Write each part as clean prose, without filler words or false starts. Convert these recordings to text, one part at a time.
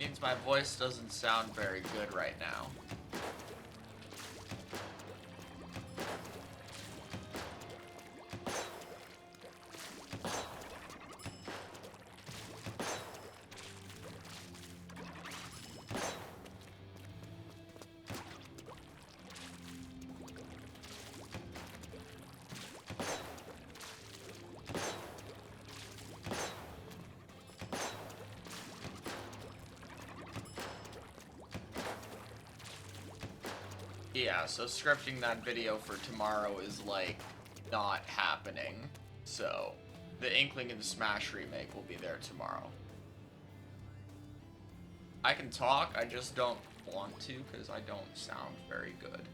Means my voice doesn't sound very good right now. Yeah, so scripting that video for tomorrow is, like, not happening. So, the Inkling and the Smash remake will be there tomorrow. I can talk, I just don't want to, because I don't sound very good.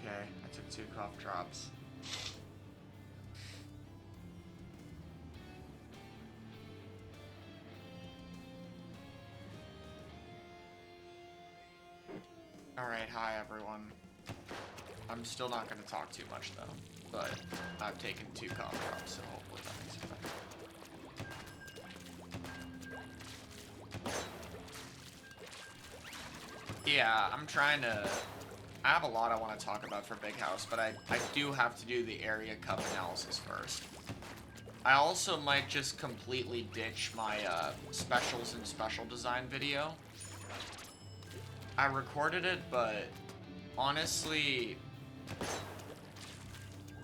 Okay, I took 2 cough drops. Alright, hi everyone. I'm still not gonna talk too much though, but I've taken 2 cough drops, so hopefully that makes it better. Yeah, I'm trying to... I have a lot I want to talk about for Big House, but I do have to do the area cup analysis first. I also might just completely ditch my specials and special design video. I recorded it, but honestly,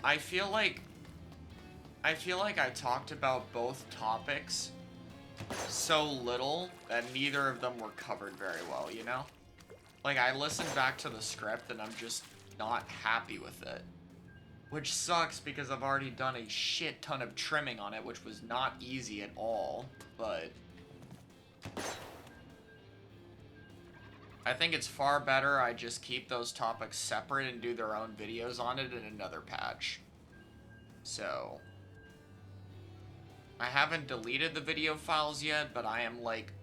I feel like I talked about both topics so little that neither of them were covered very well, you know? Like, I listened back to the script and I'm just not happy with it. Which sucks because I've already done a shit ton of trimming on it, which was not easy at all, but... I think it's far better I just keep those topics separate and do their own videos on it in another patch. So... I haven't deleted the video files yet, but I am, like,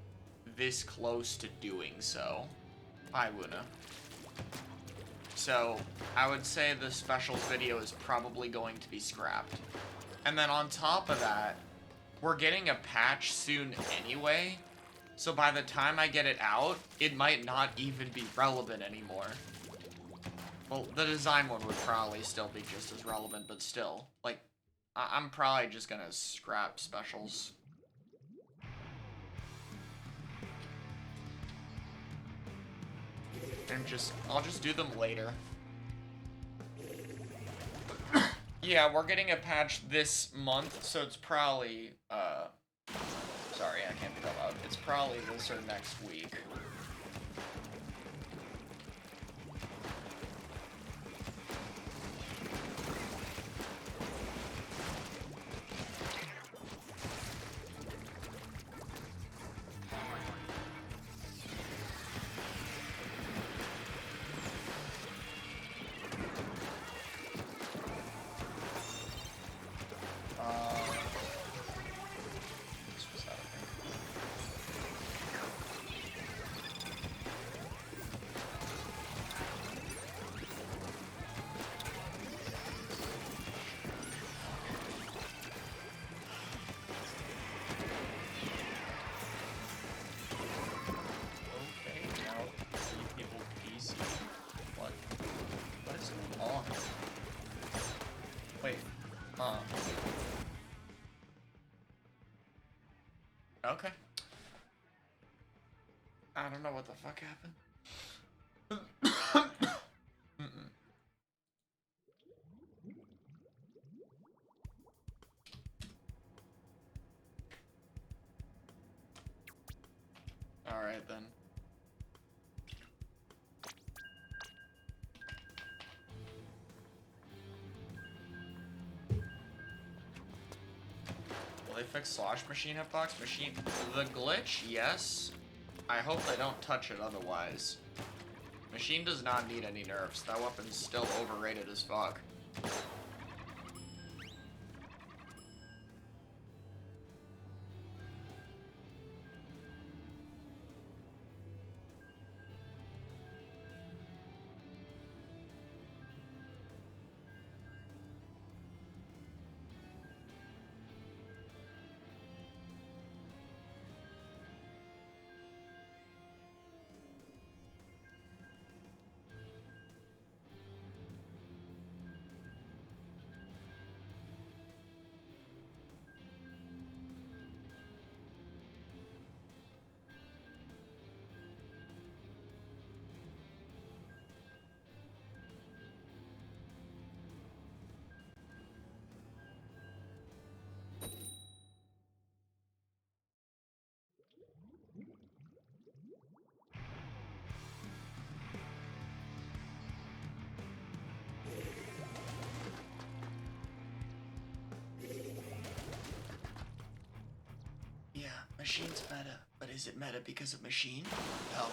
this close to doing so. Hi, Luna. So, I would say the specials video is probably going to be scrapped. And then on top of that, we're getting a patch soon anyway, so by the time I get it out, it might not even be relevant anymore. Well, the design one would probably still be just as relevant, but still. Like, I'm probably just gonna scrap specials. And I'll just do them later. Yeah, we're getting a patch this month, so it's probably, sorry, I can't be that loud. It's probably this or next week. Okay. I don't know what the fuck happened. Alright then. Will they fix Slosh Machine hitbox? The glitch, yes. I hope they don't touch it otherwise. Machine does not need any nerfs. That weapon's still overrated as fuck. Yeah, Machine's meta, but is it meta because of Machine? No.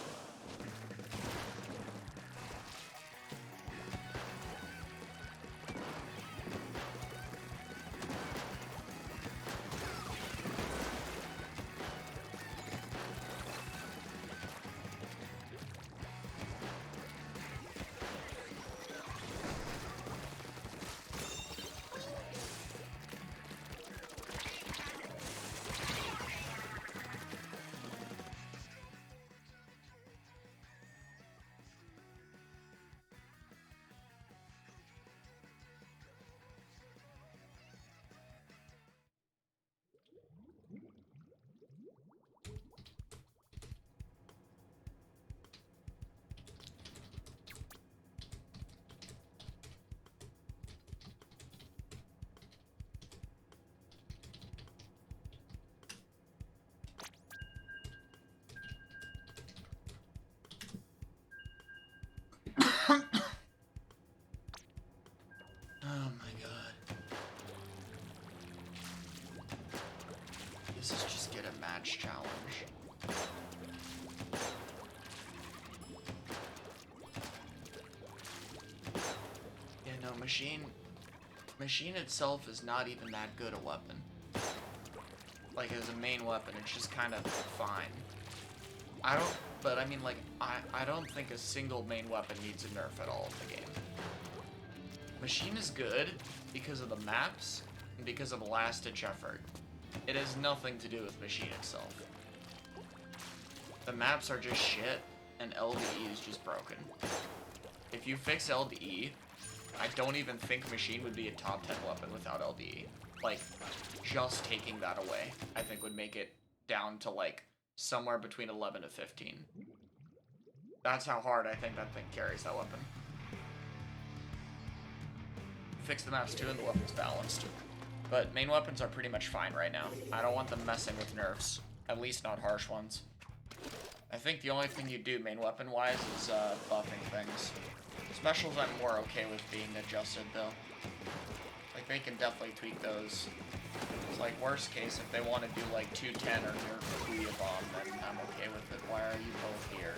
Oh my god. This is just get a match challenge. Yeah, no, Machine itself is not even that good a weapon. Like, as a main weapon, it's just kind of fine. But I mean, like, I don't think a single main weapon needs a nerf at all in the game. Machine is good because of the maps and because of the last-ditch effort. It has nothing to do with Machine itself. The maps are just shit, and LDE is just broken. If you fix LDE, I don't even think Machine would be a top 10 weapon without LDE. Like, just taking that away, I think would make it down to, like, somewhere between 11 to 15. That's how hard I think that thing carries that weapon. Fix the maps too and the weapon's balanced. But main weapons are pretty much fine right now. I don't want them messing with nerfs. At least not harsh ones. I think the only thing you do main weapon wise is buffing things. Specials I'm more okay with being adjusted though. Like they can definitely tweak those. It's like worst case if they want to do like 210 or nerf a Booyah Bomb, then I'm okay with it. Why are you both here?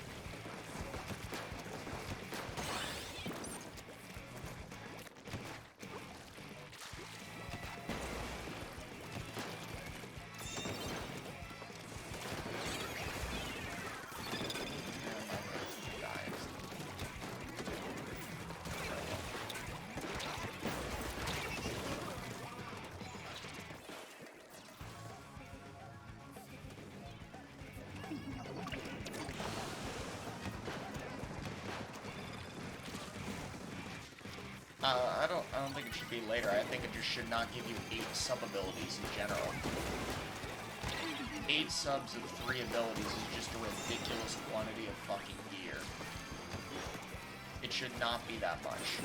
I don't think it should be later. I think it just should not give you 8 sub-abilities in general. 8 subs of 3 abilities is just a ridiculous quantity of fucking gear. It should not be that much.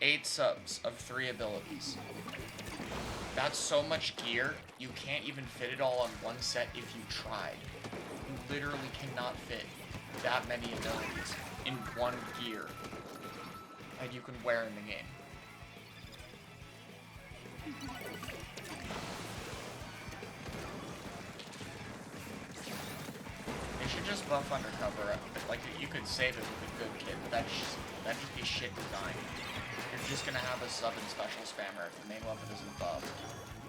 8 subs of 3 abilities. That's so much gear, you can't even fit it all on one set if you tried. You literally cannot fit that many abilities in one gear that you can wear in the game. They should just buff undercover. Like, you could save it with a good kit, but that'd just be shit design. You're just gonna have a sub and special spammer if the main weapon isn't buffed.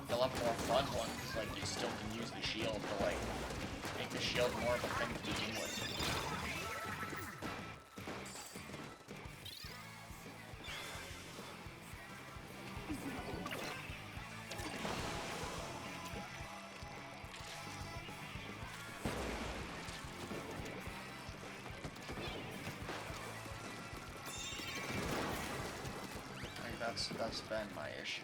They'll have a more fun one, because, like, you still can use the shield to, like, make the shield more of a thing to begin with. That's been my issue.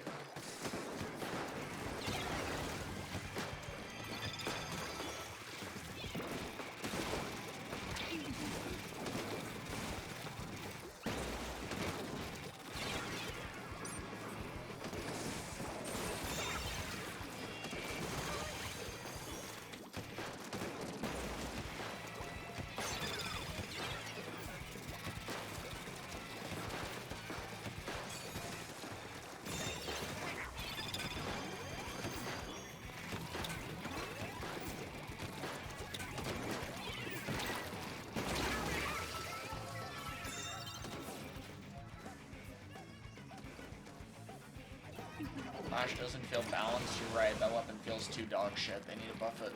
Flash doesn't feel balanced, you're right, that weapon feels too dog shit, they need to buff it.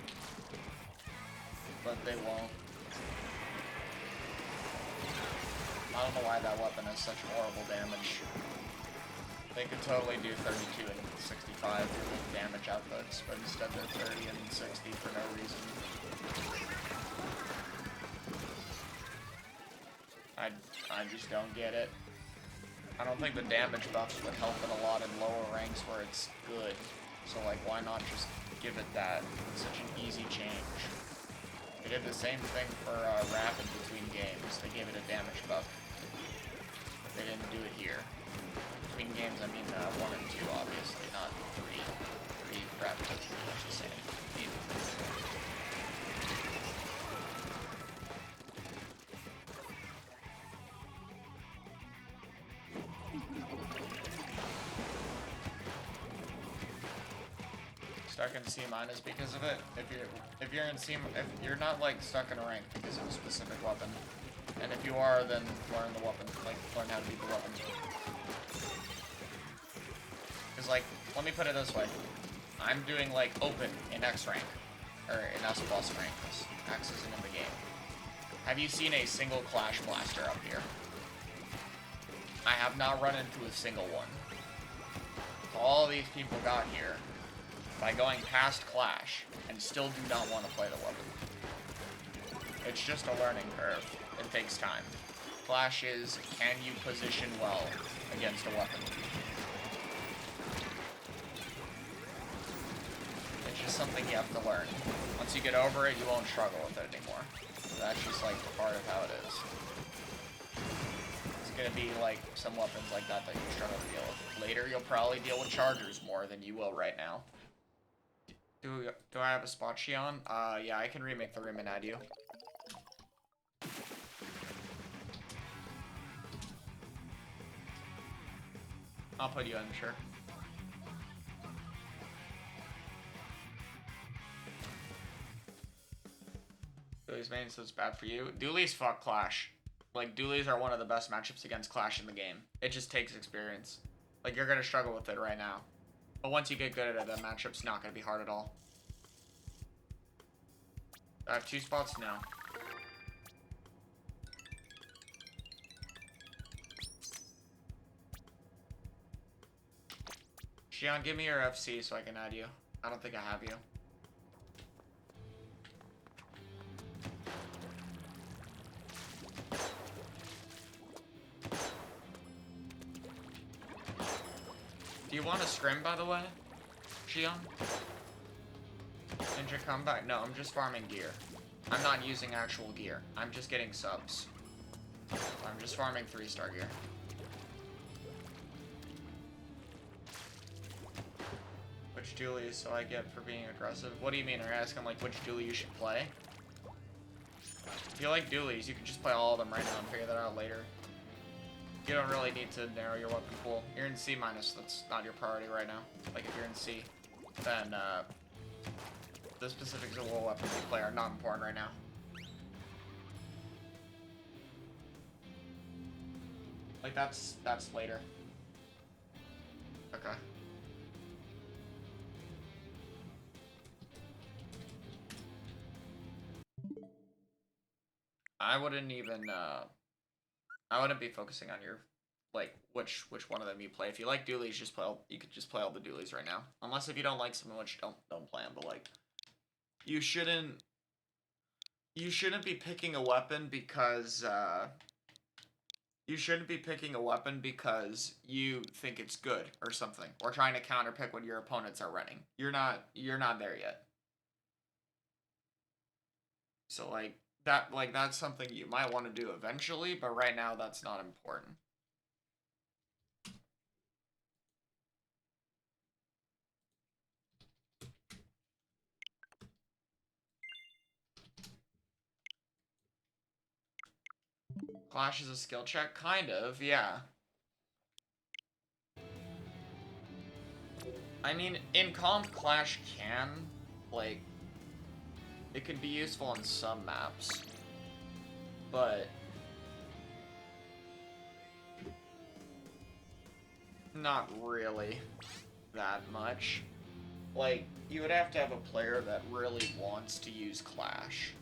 But they won't. I don't know why that weapon has such horrible damage. They could totally do 32 and 65 damage outputs, but instead they're 30 and 60 for no reason. I just don't get it. I don't think the damage buffs would help it a lot in lower ranks where it's good. So, like, why not just give it that? It's such an easy change. They did the same thing for Rapid between games. They gave it a damage buff. They didn't do it here. Between games, I mean 1 and 2, obviously, not 3. 3 Rapid is pretty much the same. Stuck in C- because of it. If you're in C, if you're not like stuck in a rank because of a specific weapon, and if you are, then learn the weapon, like learn how to beat the weapon. Because like, let me put it this way, I'm doing like open in X rank, or in S plus rank. This X isn't in the game. Have you seen a single Clash Blaster up here? I have not run into a single one. All these people got here by going past Clash, and still do not want to play the weapon. It's just a learning curve. It takes time. Clash is, can you position well against a weapon? It's just something you have to learn. Once you get over it, you won't struggle with it anymore. That's just like part of how it is. It's gonna be like some weapons like that that you struggle to deal with. Later, you'll probably deal with chargers more than you will right now. Do I have a spot, Shion? Yeah, I can remake the room and add you. I'll put you in, sure. Dooley's main, so it's bad for you. Dooley's fuck Clash. Like, Dooley's are one of the best matchups against Clash in the game. It just takes experience. Like, you're gonna struggle with it right now. But once you get good at it, the matchup's not gonna be hard at all. I have 2 spots now. Shion, give me your FC so I can add you. I don't think I have you. Do you want a scrim, by the way, Shion? Ninja comeback? No, I'm just farming gear. I'm not using actual gear. I'm just getting subs. I'm just farming 3-star gear. which dually so I get for being aggressive. What do you mean? Are you asking like which dually you should play? If you like dualies, you can just play all of them right now and figure that out later. You don't really need to narrow your weapon pool. You're in C minus, that's not your priority right now. Like if you're in C, then the specifics of what weapons you play are not important right now. Like that's later. Okay. I wouldn't even I wouldn't be focusing on your like which one of them you play. If you like dualies, just play you could just play all the dualies right now. Unless if you don't like someone, which don't play them, but like you shouldn't be picking a weapon because you shouldn't be picking a weapon because you think it's good or something, or trying to counterpick what your opponents are running. You're not there yet. So like that's something you might want to do eventually, but right now that's not important. Clash is a skill check? Kind of, yeah. I mean, in comp, Clash can, like, it can be useful on some maps, but not really that much. Like, you would have to have a player that really wants to use Clash,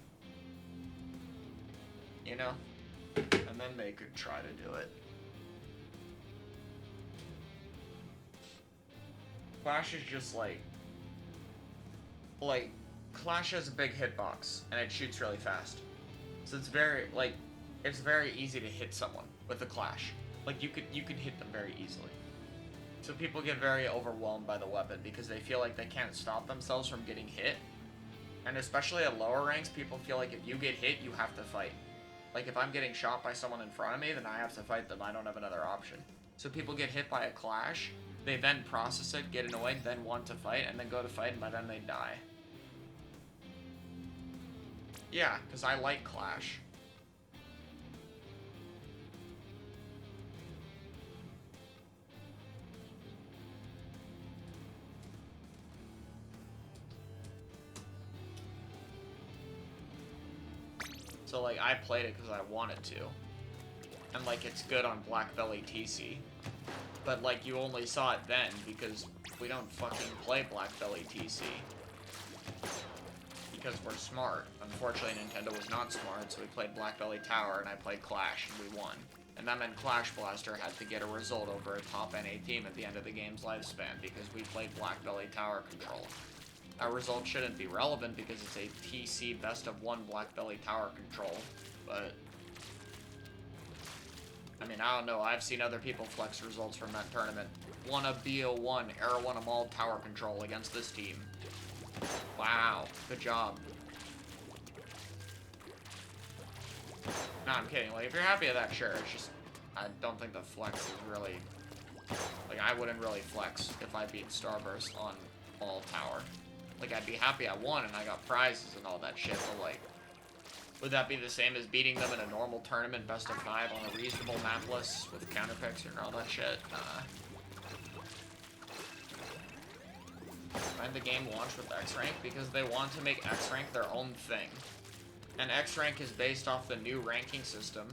you know? And then they could try to do it. Clash is just like Clash has a big hitbox and it shoots really fast. So it's very it's very easy to hit someone with a Clash. Like you could hit them very easily. So people get very overwhelmed by the weapon because they feel like they can't stop themselves from getting hit. And especially at lower ranks, people feel like if you get hit, you have to fight. Like if I'm getting shot by someone in front of me, then I have to fight them. I don't have another option. So people get hit by a Clash, they then process it, get annoyed, then want to fight, and then go to fight, and by then they die. Yeah, because I like Clash. So, like, I played it because I wanted to. And, like, it's good on Black Belly TC. But, like, you only saw it then because we don't fucking play Black Belly TC. Because we're smart. Unfortunately, Nintendo was not smart, so we played Black Belly Tower and I played Clash and we won. And that meant Clash Blaster had to get a result over a top NA team at the end of the game's lifespan because we played Black Belly Tower Control. That result shouldn't be relevant because it's a TC best of 1 Black Belly Tower Control, but I mean, I don't know, I've seen other people flex results from that tournament. Won a BO1, Era won them all Tower Control against this team. Wow, good job. No, I'm kidding, like, if you're happy with that, sure, it's just, I don't think the flex is really, like, I wouldn't really flex if I beat Starburst on all Tower. Like, I'd be happy I won and I got prizes and all that shit, but, like, would that be the same as beating them in a normal tournament, best of 5 on a reasonable map list with counterpicks and all that shit? And the game launched with X-Rank because they want to make X-Rank their own thing. And X-Rank is based off the new ranking system,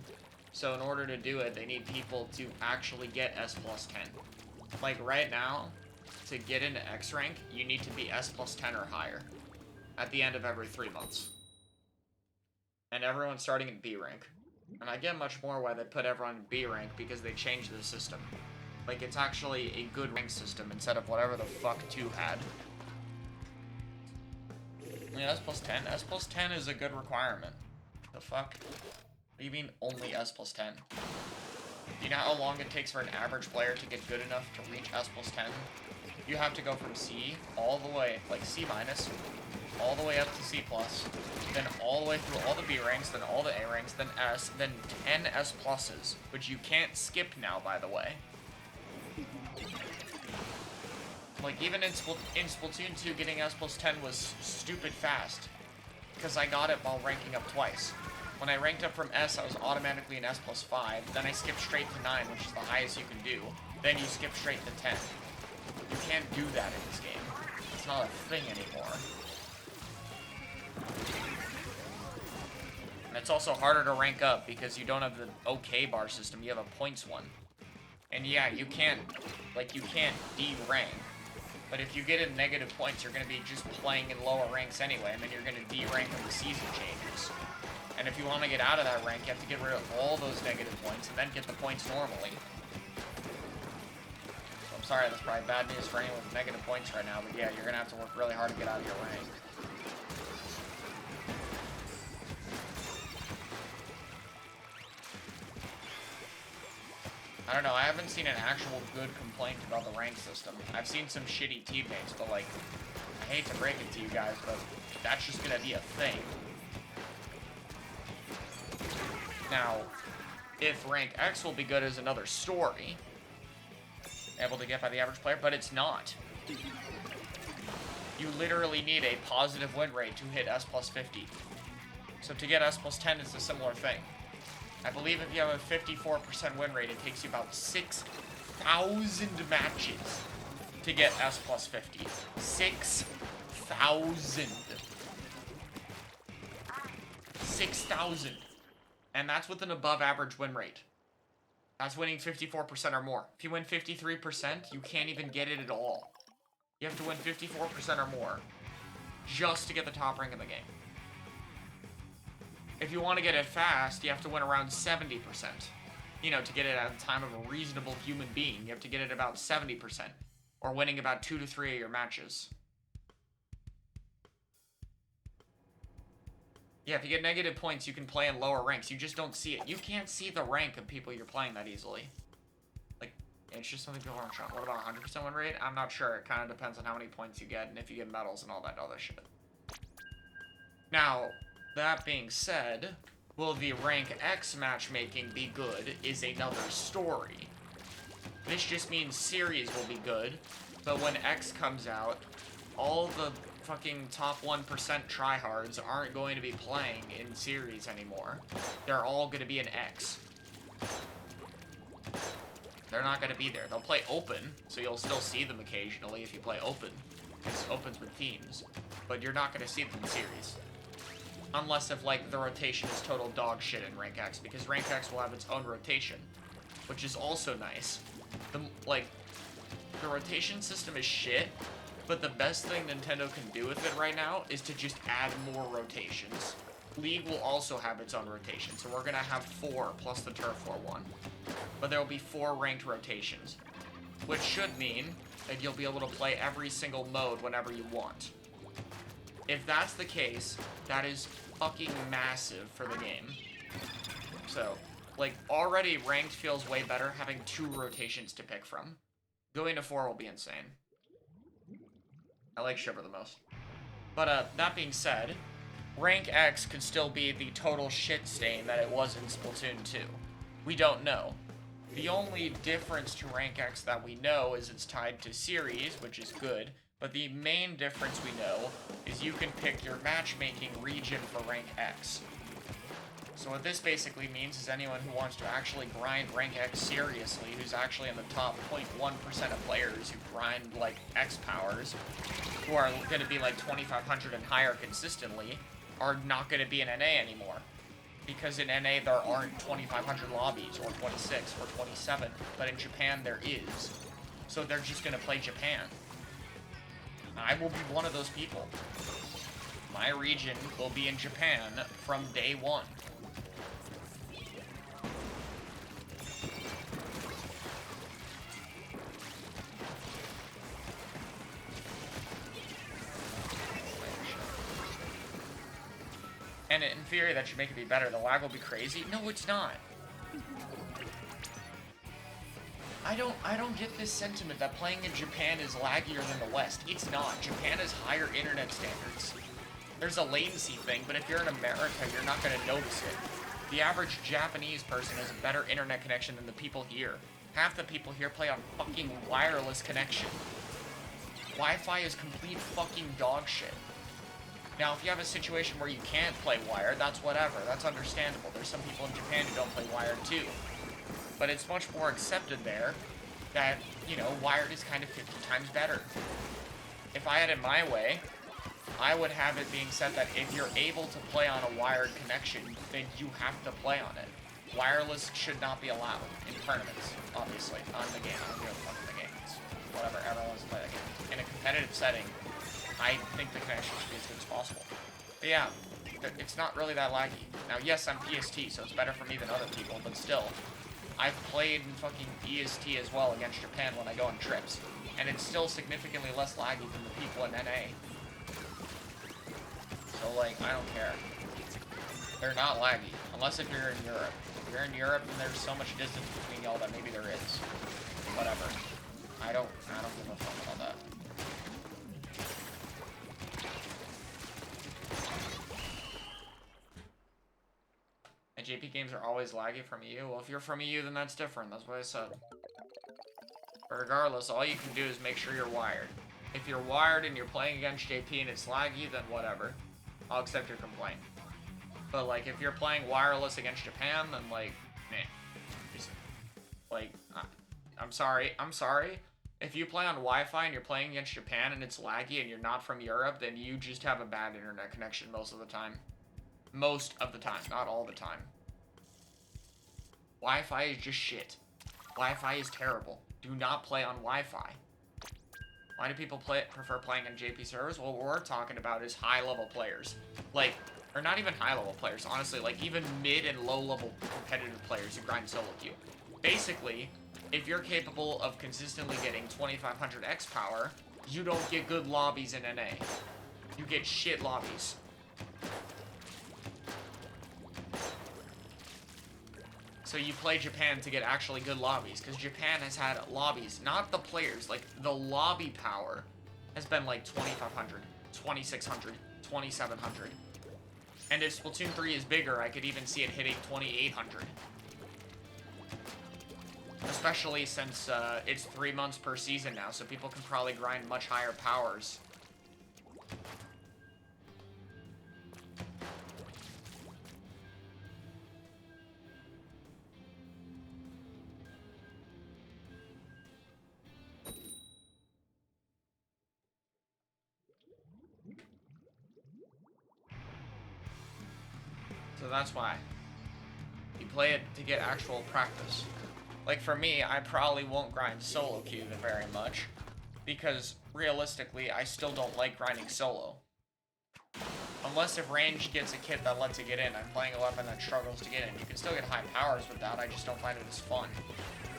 so in order to do it, they need people to actually get S plus 10. Like, right now, to get into X-Rank, you need to be S plus 10 or higher at the end of every 3 months. And everyone's starting in B rank. And I get much more why they put everyone in B rank because they changed the system. Like, it's actually a good rank system instead of whatever the fuck 2 had. Yeah, S plus 10? S plus 10 is a good requirement. The fuck? What do you mean only S plus 10? Do you know how long it takes for an average player to get good enough to reach S plus 10? You have to go from C all the way, like C minus, all the way up to C plus, then all the way through all the B ranks, then all the A ranks, then S, then 10 S pluses, which you can't skip now, by the way. Like, even in Splatoon 2, getting S plus 10 was stupid fast. Because I got it while ranking up twice. When I ranked up from S, I was automatically in S plus 5. Then I skipped straight to 9, which is the highest you can do. Then you skip straight to 10. You can't do that in this game. It's not a thing anymore. And it's also harder to rank up because you don't have the OK bar system. You have a points one. And yeah, you can't D-rank. But if you get in negative points, you're going to be just playing in lower ranks anyway, and then you're going to D-rank when the season changes. And if you want to get out of that rank, you have to get rid of all those negative points, and then get the points normally. So I'm sorry, that's probably bad news for anyone with negative points right now, but yeah, you're going to have to work really hard to get out of your rank. I don't know, I haven't seen an actual good complaint about the rank system. I've seen some shitty teammates, but like, I hate to break it to you guys, but that's just gonna be a thing. Now, if rank X will be good is another story. Able to get by the average player, but it's not. You literally need a positive win rate to hit S plus 50. So to get S plus 10 is a similar thing. I believe if you have a 54% win rate, it takes you about 6,000 matches to get S plus 50. 6,000. 6,000. And that's with an above average win rate. That's winning 54% or more. If you win 53%, you can't even get it at all. You have to win 54% or more just to get the top rank in the game. If you want to get it fast, you have to win around 70%. You know, to get it at the time of a reasonable human being, you have to get it about 70%. Or winning about 2 to 3 of your matches. Yeah, if you get negative points, you can play in lower ranks. You just don't see it. You can't see the rank of people you're playing that easily. Like, it's just something people aren't trying. What about 100% win rate? I'm not sure. It kind of depends on how many points you get and if you get medals and all that other shit. Now, that being said, will the rank X matchmaking be good is another story. This just means series will be good, but when X comes out, all the fucking top 1% tryhards aren't going to be playing in series anymore. They're all going to be in X. They're not going to be there. They'll play open, so you'll still see them occasionally if you play open. Because open's with teams. But you're not going to see them in series. Unless if, like, the rotation is total dog shit in Rank X, because Rank X will have its own rotation, which is also nice. The rotation system is shit, but the best thing Nintendo can do with it right now is to just add more rotations. League will also have its own rotation, so we're gonna have 4 plus the Turf War one. But there will be 4 ranked rotations, which should mean that you'll be able to play every single mode whenever you want. If that's the case, that is fucking massive for the game. So, like, already ranked feels way better having 2 rotations to pick from. Going to 4 will be insane. I like Shiver the most. But, that being said, Rank X could still be the total shit stain that it was in Splatoon 2. We don't know. The only difference to Rank X that we know is it's tied to series, which is good. But the main difference we know is you can pick your matchmaking region for Rank X. So what this basically means is anyone who wants to actually grind Rank X seriously, who's actually in the top 0.1% of players who grind, like, X powers, who are going to be, like, 2,500 and higher consistently, are not going to be in NA anymore. Because in NA there aren't 2,500 lobbies, or 26, or 27, but in Japan there is. So they're just going to play Japan. I will be one of those people. My region will be in Japan from day 1. And in theory, that should make it be better. The lag will be crazy. No, it's not. I don't get this sentiment that playing in Japan is laggier than the West. It's not. Japan has higher internet standards. There's a latency thing, but if you're in America, you're not going to notice it. The average Japanese person has a better internet connection than the people here. Half the people here play on fucking wireless connection. Wi-Fi is complete fucking dog shit. Now, if you have a situation where you can't play wired, that's whatever. That's understandable. There's some people in Japan who don't play wired too. But it's much more accepted there that, you know, wired is kind of 50 times better. If I had it my way, I would have it being said that if you're able to play on a wired connection, then you have to play on it. Wireless should not be allowed in tournaments, obviously. Not in the game. I don't give a fuck in the game. It's whatever. Everyone wants to play that game. In a competitive setting, I think the connection should be as good as possible. But yeah, it's not really that laggy. Now, yes, I'm PST, so it's better for me than other people, but still, I've played in fucking EST as well against Japan when I go on trips, and it's still significantly less laggy than the people in NA. So, like, I don't care. They're not laggy, unless if you're in Europe. If you're in Europe, then there's so much distance between y'all that maybe there is. Whatever. I don't give a fuck about that. And JP games are always laggy from EU. Well, if you're from EU, then that's different. That's what I said. But regardless, all you can do is make sure you're wired. If you're wired and you're playing against JP and it's laggy, then whatever. I'll accept your complaint. But, like, if you're playing wireless against Japan, then, like, meh. Just, like, I'm sorry. If you play on Wi-Fi and you're playing against Japan and it's laggy and you're not from Europe, then you just have a bad internet connection most of the time. Most of the time, not all the time. Wi-Fi is just shit. Wi-Fi is terrible. Do not play on Wi-Fi. Why do people prefer playing on JP servers? Well, what we're talking about is high-level players. Like, or not even high-level players, honestly, like even mid and low-level competitive players who grind solo queue. Basically, if you're capable of consistently getting 2500 X power, you don't get good lobbies in NA. You get shit lobbies. So you play Japan to get actually good lobbies, because Japan has had lobbies, not the players, like the lobby power has been like 2500, 2600, 2700. And if Splatoon 3 is bigger, I could even see it hitting 2800. Especially since it's 3 months per season now, so people can probably grind much higher powers. So that's why. You play it to get actual practice. Like for me, I probably won't grind solo queue very much, because realistically, I still don't like grinding solo. Unless if range gets a kit that lets it get in. I'm playing a weapon that struggles to get in. You can still get high powers with that, I just don't find it as fun.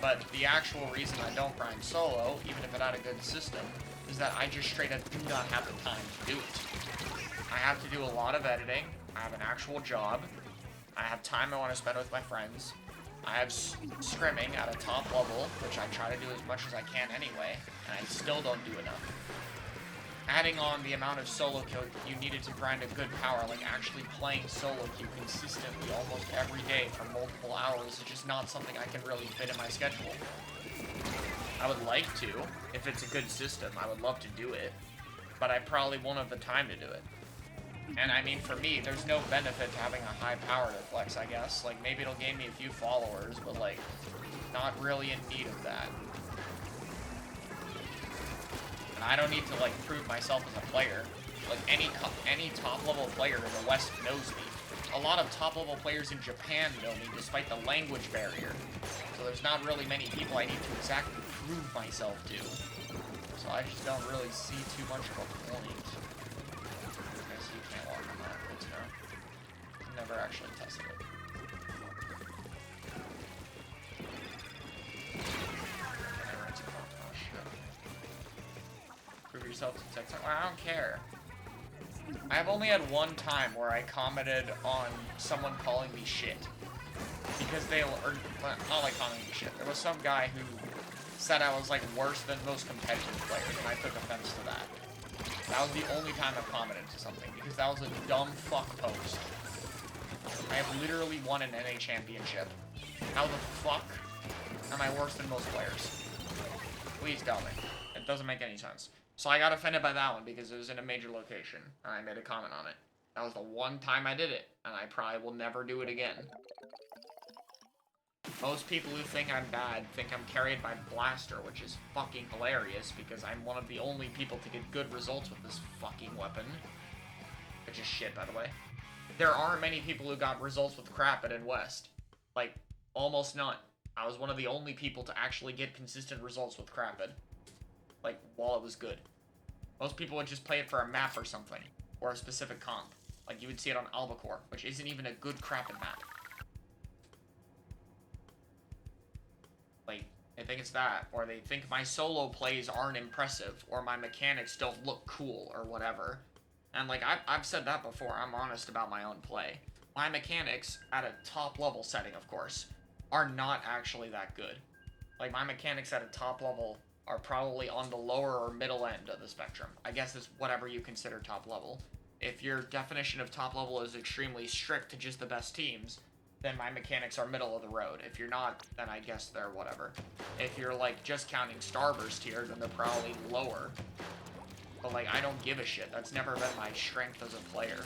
But the actual reason I don't grind solo, even if it had a good system, is that I just straight up do not have the time to do it. I have to do a lot of editing. I have an actual job. I have time I want to spend with my friends. I have scrimming at a top level, which I try to do as much as I can anyway, and I still don't do enough. Adding on the amount of solo queue you needed to grind a good power, like actually playing solo queue consistently almost every day for multiple hours, is just not something I can really fit in my schedule. I would like to. If it's a good system, I would love to do it, but I probably won't have the time to do it. And I mean, for me, there's no benefit to having a high power to flex, I guess. Like, maybe it'll gain me a few followers, but, like, not really in need of that. And I don't need to, like, prove myself as a player. Like, any top-level player in the West knows me. A lot of top-level players in Japan know me, despite the language barrier. So there's not really many people I need to exactly prove myself to. So I just don't really see too much of a point. Never actually tested it. Oh, shit. Prove yourself to TikTok. I don't care. I've only had one time where I commented on someone calling me shit. Because they, or not like calling me shit. There was some guy who said I was like worse than most competitive players, and I took offense to that. That was the only time I've commented to something, because that was a dumb fuck post. I have literally won an NA championship. How the fuck am I worse than most players? Please tell me. It doesn't make any sense. So I got offended by that one because it was in a major location, and I made a comment on it. That was the one time I did it, and I probably will never do it again. Most people who think I'm bad think I'm carried by Blaster, which is fucking hilarious because I'm one of the only people to get good results with this fucking weapon. Which is shit, by the way. There aren't many people who got results with Crapid in West. Like, almost none. I was one of the only people to actually get consistent results with Crapid. Like, while it was good. Most people would just play it for a map or something. Or a specific comp. Like, you would see it on Albacore, which isn't even a good Crapid map. Like, they think it's that. Or they think my solo plays aren't impressive. Or my mechanics don't look cool, or whatever. And, like, I've said that before. I'm honest about my own play. My mechanics, at a top level setting, of course, are not actually that good. Like, my mechanics at a top level are probably on the lower or middle end of the spectrum. I guess it's whatever you consider top level. If your definition of top level is extremely strict to just the best teams, then my mechanics are middle of the road. If you're not, then I guess they're whatever. If you're, like, just counting Starburst here, then they're probably lower. But, like, I don't give a shit. That's never been my strength as a player.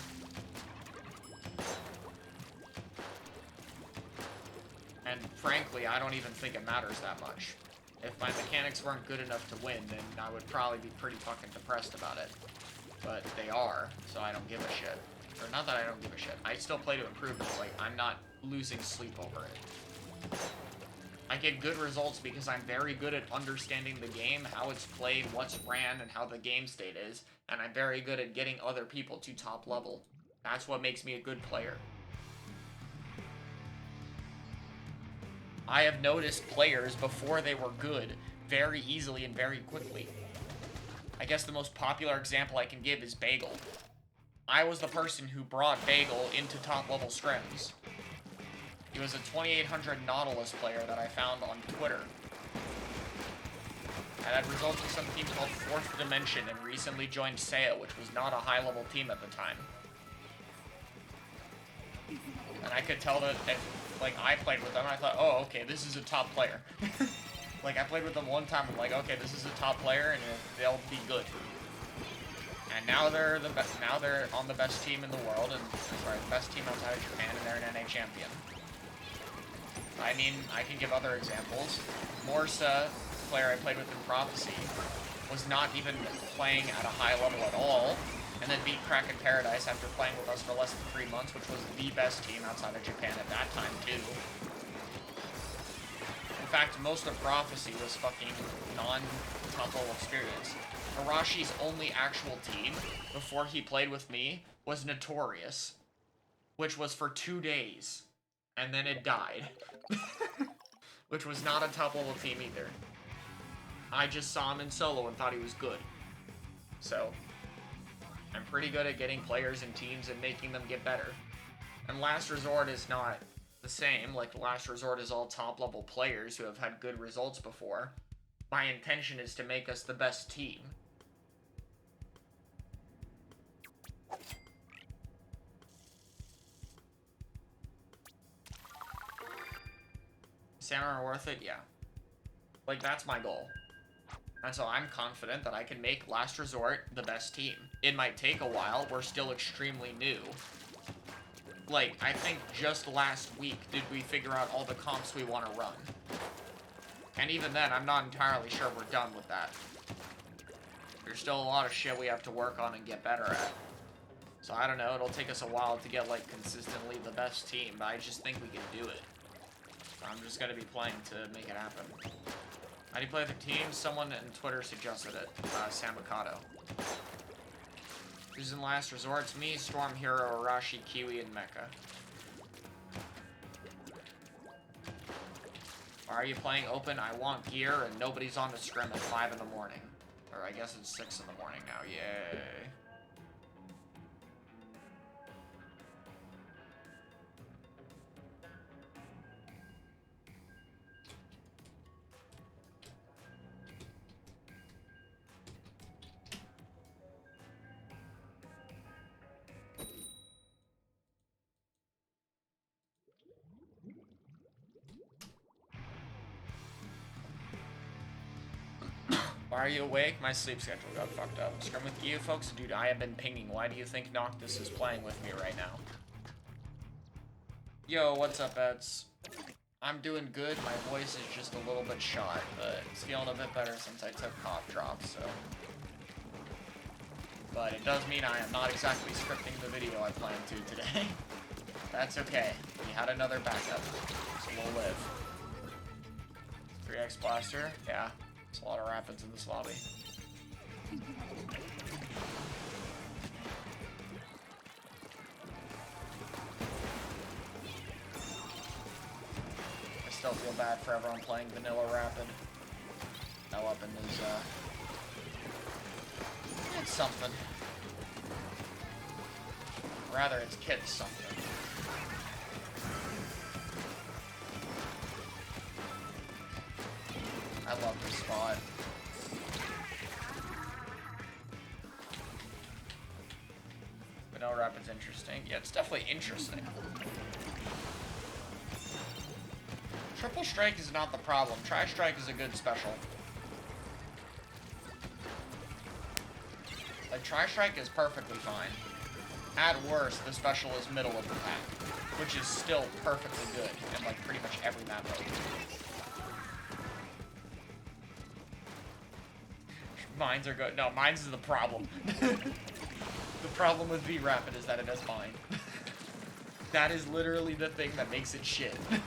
And, frankly, I don't even think it matters that much. If my mechanics weren't good enough to win, then I would probably be pretty fucking depressed about it. But they are, so I don't give a shit. Or, not that I don't give a shit. I still play to improve, but, like, I'm not losing sleep over it. I get good results because I'm very good at understanding the game, how it's played, what's ran, and how the game state is, and I'm very good at getting other people to top level. That's what makes me a good player. I have noticed players before they were good very easily and very quickly. I guess the most popular example I can give is Bagel. I was the person who brought Bagel into top level scrims. He was a 2800 Nautilus player that I found on Twitter. I had results with some team called Fourth Dimension and recently joined Seiya, which was not a high-level team at the time. And I could tell that if, like, I played with them, I thought, oh, okay, this is a top player. Like, I played with them one time, and like, okay, this is a top player, and they'll be good. And now they're the best. Now they're on the best team in the world, and sorry, the best team outside of Japan, and they're an NA champion. I mean, I can give other examples. Morsa, the player I played with in Prophecy, was not even playing at a high level at all, and then beat Kraken Paradise after playing with us for less than 3 months, which was the best team outside of Japan at that time, too. In fact, most of Prophecy was fucking non-top level experience. Arashi's only actual team, before he played with me, was Notorious, which was for 2 days, and then it died. Which was not a top level team either. I just saw him in solo and thought he was good. So, I'm pretty good at getting players in teams and making them get better. And Last Resort is not the same. Like, Last Resort is all top level players who have had good results before. My intention is to make us the best team. Samurai worth it? Yeah. Like, that's my goal. And so I'm confident that I can make Last Resort the best team. It might take a while, we're still extremely new. Like, I think just last week did we figure out all the comps we want to run. And even then, I'm not entirely sure we're done with that. There's still a lot of shit we have to work on and get better at. So I don't know, it'll take us a while to get, like, consistently the best team, but I just think we can do it. I'm just gonna be playing to make it happen. How do you play the team? Someone on Twitter suggested it. Sam Mikado. Who's in Last Resort? It's me, Storm Hero, Arashi, Kiwi, and Mecha. Why are you playing open? I want gear, and nobody's on the scrim at 5 in the morning. Or I guess it's 6 in the morning now. Yay. Are you awake? My sleep schedule got fucked up. Scrum with you folks? Dude, I have been pinging. Why do you think Noctis is playing with me right now? Yo, what's up, Eds? I'm doing good. My voice is just a little bit shot, but it's feeling a bit better since I took cough drops, so. But it does mean I am not exactly scripting the video I plan to today. That's okay. We had another backup, so we'll live. 3x blaster? Yeah. There's a lot of rapids in this lobby. I still feel bad for everyone playing vanilla rapid. That weapon is, it's something. Rather, its kit's something. I love this spot. Vanilla Rapid's interesting. Yeah, it's definitely interesting. Triple Strike is not the problem. Tri-Strike is a good special. Like, Tri-Strike is perfectly fine. At worst, the special is middle of the pack, which is still perfectly good in, like, pretty much every map mode. Mines are good. No, mines is the problem. The problem with V-Rapid is that it has mine. That is literally the thing that makes it shit. You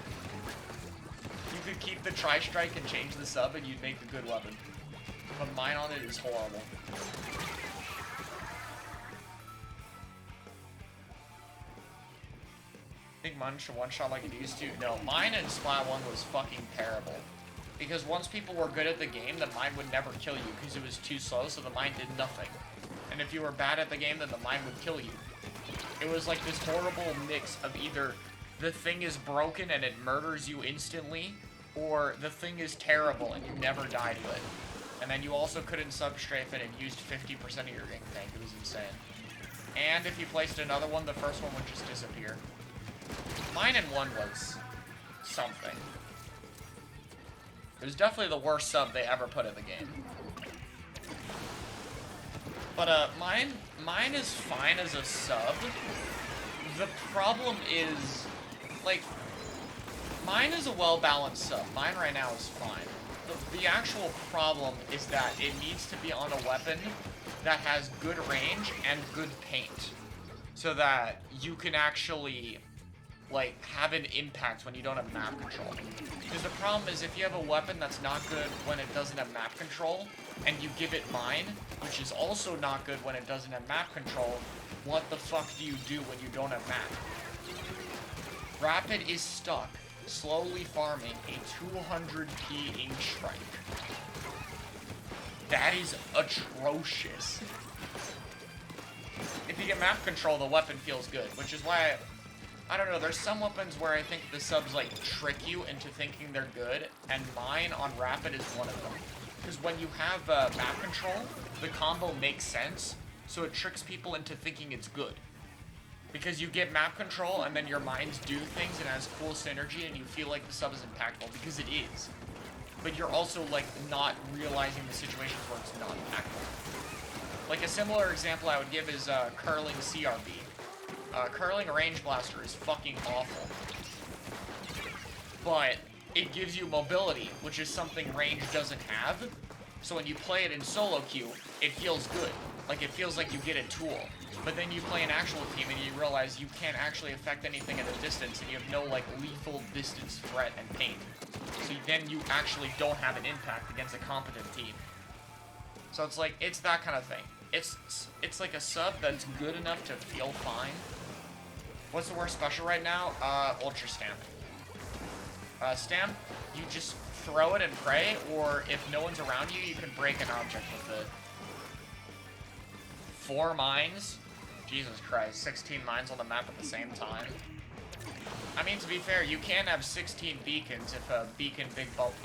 could keep the Tri-Strike and change the sub and you'd make a good weapon. But mine on it is horrible. Think mine should one-shot like it used to? No, mine in Splat 1 was fucking terrible. Because once people were good at the game, the mine would never kill you because it was too slow, so the mine did nothing. And if you were bad at the game, then the mine would kill you. It was like this horrible mix of either the thing is broken and it murders you instantly, or the thing is terrible and you never die to it. And then you also couldn't substrafe it and used 50% of your ink tank. It was insane. And if you placed another one, the first one would just disappear. Mine in 1 was something. It was definitely the worst sub they ever put in the game. But, mine is fine as a sub. The problem is, like, mine is a well-balanced sub. Mine right now is fine. The actual problem is that it needs to be on a weapon that has good range and good paint. So that you can actually, like, have an impact when you don't have map control. Because the problem is if you have a weapon that's not good when it doesn't have map control, and you give it mine, which is also not good when it doesn't have map control, what the fuck do you do when you don't have map? Rapid is stuck, slowly farming a 200p ink strike. That is atrocious. If you get map control, the weapon feels good, which is why I don't know, there's some weapons where I think the subs, like, trick you into thinking they're good, and mine on Rapid is one of them. Because when you have map control, the combo makes sense, so it tricks people into thinking it's good. Because you get map control, and then your mines do things, and it has cool synergy, and you feel like the sub is impactful, because it is. But you're also, like, not realizing the situations where it's not impactful. Like, a similar example I would give is curling CRB. Curling Range Blaster is fucking awful. But it gives you mobility, which is something range doesn't have. So when you play it in solo queue, it feels good. Like, it feels like you get a tool. But then you play an actual team and you realize you can't actually affect anything at a distance and you have no, like, lethal distance threat and paint. So then you actually don't have an impact against a competent team. So it's like, it's that kind of thing. It's like a sub that's good enough to feel fine. What's the worst special right now? Ultra Stamp. Stamp, you just throw it and pray, or if no one's around you, you can break an object with it. 4 mines? Jesus Christ, 16 mines on the map at the same time. I mean, to be fair, you can have 16 beacons if a beacon big bubble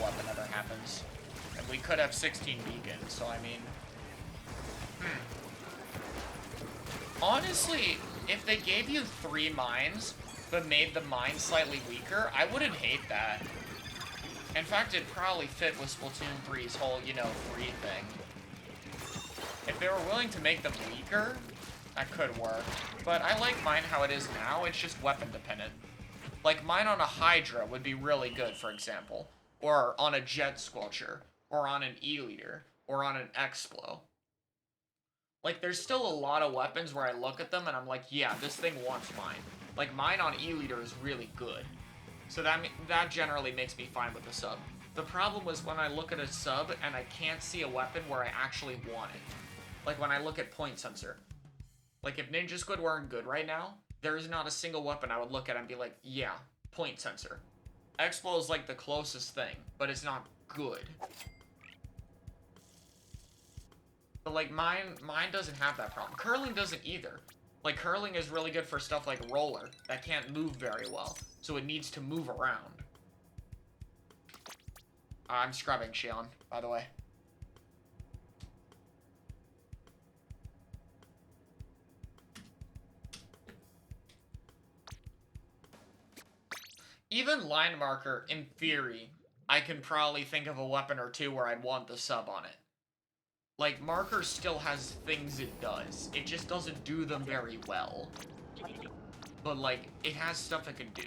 weapon ever happens. And we could have 16 beacons, so I mean... Honestly, if they gave you 3 mines, but made the mine slightly weaker, I wouldn't hate that. In fact, it'd probably fit with Splatoon 3's whole, you know, free thing. If they were willing to make them weaker, that could work. But I like mine how it is now, it's just weapon dependent. Like, mine on a Hydra would be really good, for example. Or on a Jet Squelcher. Or on an E-Liter. Or on an Explo. Like, there's still a lot of weapons where I look at them and I'm like, yeah, this thing wants mine. Like, mine on E-Liter is really good. So that generally makes me fine with the sub. The problem was when I look at a sub and I can't see a weapon where I actually want it. Like, when I look at point sensor. Like, if Ninja Squid weren't good right now, there is not a single weapon I would look at and be like, yeah, point sensor. Explo is like the closest thing, but it's not good. But like mine doesn't have that problem. Curling doesn't either. Like curling is really good for stuff like roller that can't move very well, so it needs to move around. I'm scrubbing Shion, by the way. Even line marker, in theory, I can probably think of a weapon or two where I'd want the sub on it. Like, marker still has things it does. It just doesn't do them very well. But, like, it has stuff it can do.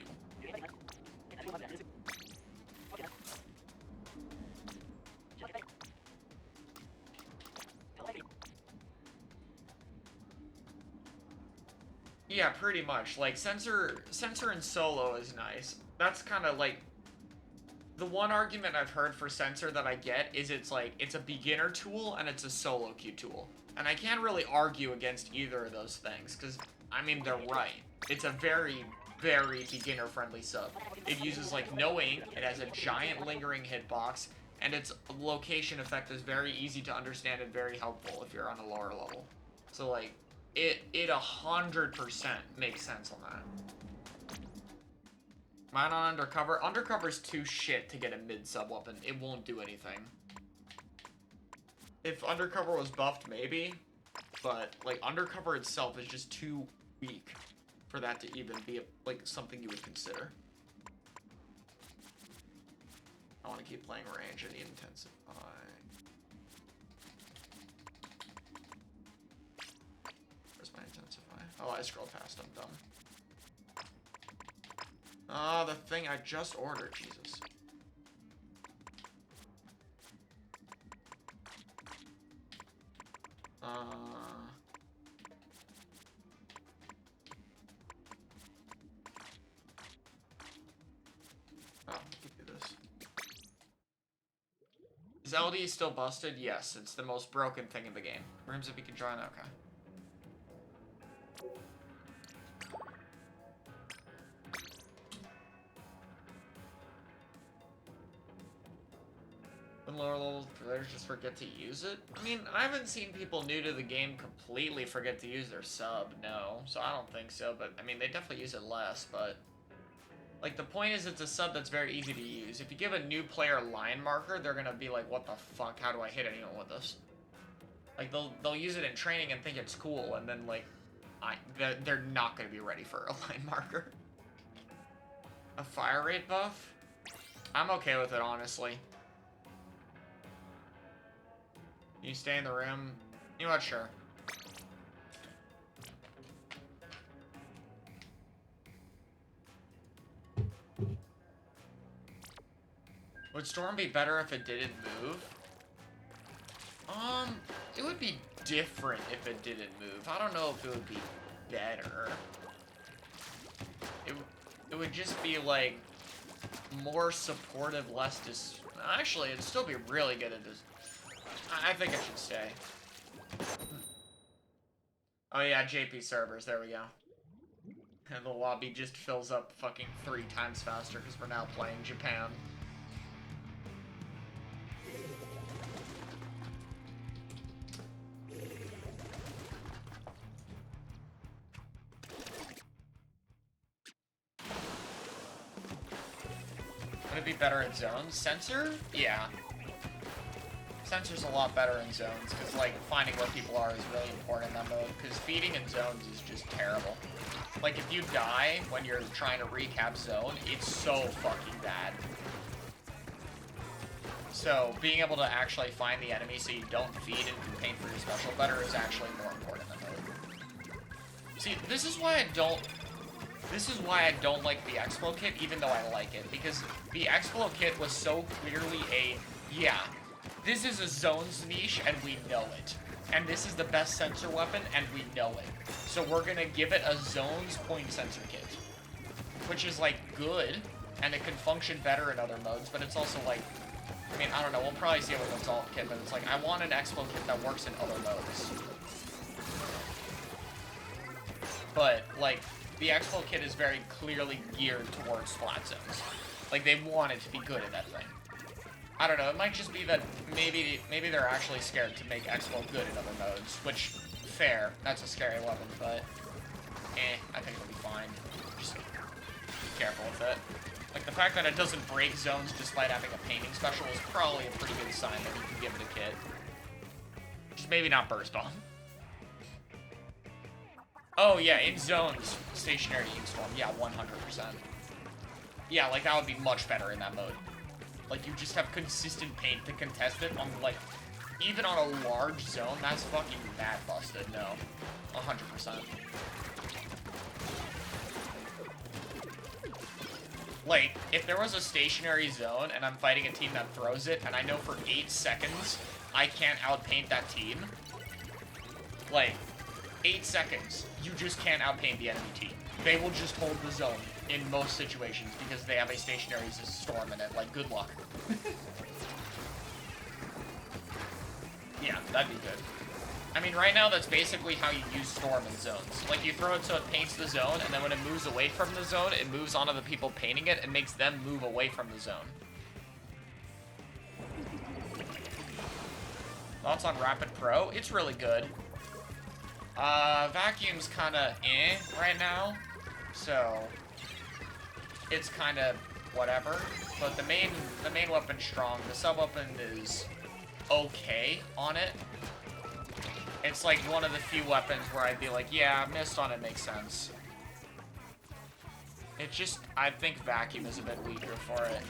Yeah, pretty much. Like, sensor in solo is nice. That's kind of, like... The one argument I've heard for sensor that I get is it's like, it's a beginner tool and it's a solo queue tool. And I can't really argue against either of those things, because, I mean, they're right. It's a very, very beginner-friendly sub. It uses, like, no ink, it has a giant lingering hitbox, and its location effect is very easy to understand and very helpful if you're on a lower level. So, like, it 100% makes sense on that. Mine on Undercover. Undercover's too shit to get a mid-sub weapon. It won't do anything. If Undercover was buffed, maybe. But, like, Undercover itself is just too weak for that to even be, like, something you would consider. I want to keep playing range. I need Intensify. Where's my Intensify? Oh, I scrolled past. I'm dumb. Oh, the thing I just ordered, Jesus. Oh, give me this. Is LD still busted? Yes, it's the most broken thing in the game. Rooms if you can join, okay. Lower level players just forget to use it? I mean, I haven't seen people new to the game completely forget to use their sub, no. So I don't think so, but I mean, they definitely use it less, but... Like, the point is it's a sub that's very easy to use. If you give a new player line marker, they're gonna be like, what the fuck, how do I hit anyone with this? Like, they'll use it in training and think it's cool, and then, like, they're not gonna be ready for a line marker. A fire rate buff? I'm okay with it, honestly. You stay in the room? You know what, sure. Would Storm be better if it didn't move? It would be different if it didn't move. I don't know if it would be better. It would just be, like, more supportive, less Actually, it'd still be really good at this. I think it should stay. Oh yeah, JP servers, there we go. And the lobby just fills up fucking 3 times faster because we're now playing Japan. Would it be better in zones? Sensor? Yeah. Sensor's a lot better in zones, because, like, finding where people are is really important in that mode, because feeding in zones is just terrible. Like, if you die when you're trying to recap zone, it's so fucking bad. So being able to actually find the enemy so you don't feed and can paint for your special better is actually more important than mode. See, this is why I don't like the Explo kit, even though I like it, because the Explo kit was so clearly yeah, this is a zones niche and we know it. And this is the best sensor weapon and we know it. So we're gonna give it a zones point sensor kit. Which is, like, good, and it can function better in other modes, but it's also, like, I mean, I don't know, we'll probably see it with Assault kit, but it's like, I want an Explo kit that works in other modes. But, like, the Explo kit is very clearly geared towards flat zones. Like, they want it to be good at that thing. I don't know, it might just be that maybe they're actually scared to make Explo good in other modes, which, fair, that's a scary weapon, but, I think it'll be fine. Just be careful with it. Like, the fact that it doesn't break zones despite having a painting special is probably a pretty good sign that you can give it a kit. Just maybe not burst bomb. Oh, yeah, in zones, stationary ink storm. Yeah, 100%. Yeah, like, that would be much better in that mode. Like, you just have consistent paint to contest it on, like, even on a large zone, that's fucking mad busted. No. 100%. Like, if there was a stationary zone and I'm fighting a team that throws it, and I know for 8 seconds I can't outpaint that team, like, 8 seconds, you just can't outpaint the enemy team. They will just hold the zone in most situations because they have a stationary storm in it. Like, good luck. Yeah, that'd be good. I mean, right now, that's basically how you use Storm in zones. Like, you throw it so it paints the zone, and then when it moves away from the zone, it moves onto the people painting it and makes them move away from the zone. Thoughts on Rapid Pro? It's really good. Vacuum's kinda right now, so it's kinda whatever. But the main weapon's strong. The sub-weapon is okay on it. It's like one of the few weapons where I'd be like, yeah, mist on it makes sense. It just, I think vacuum is a bit weaker for it.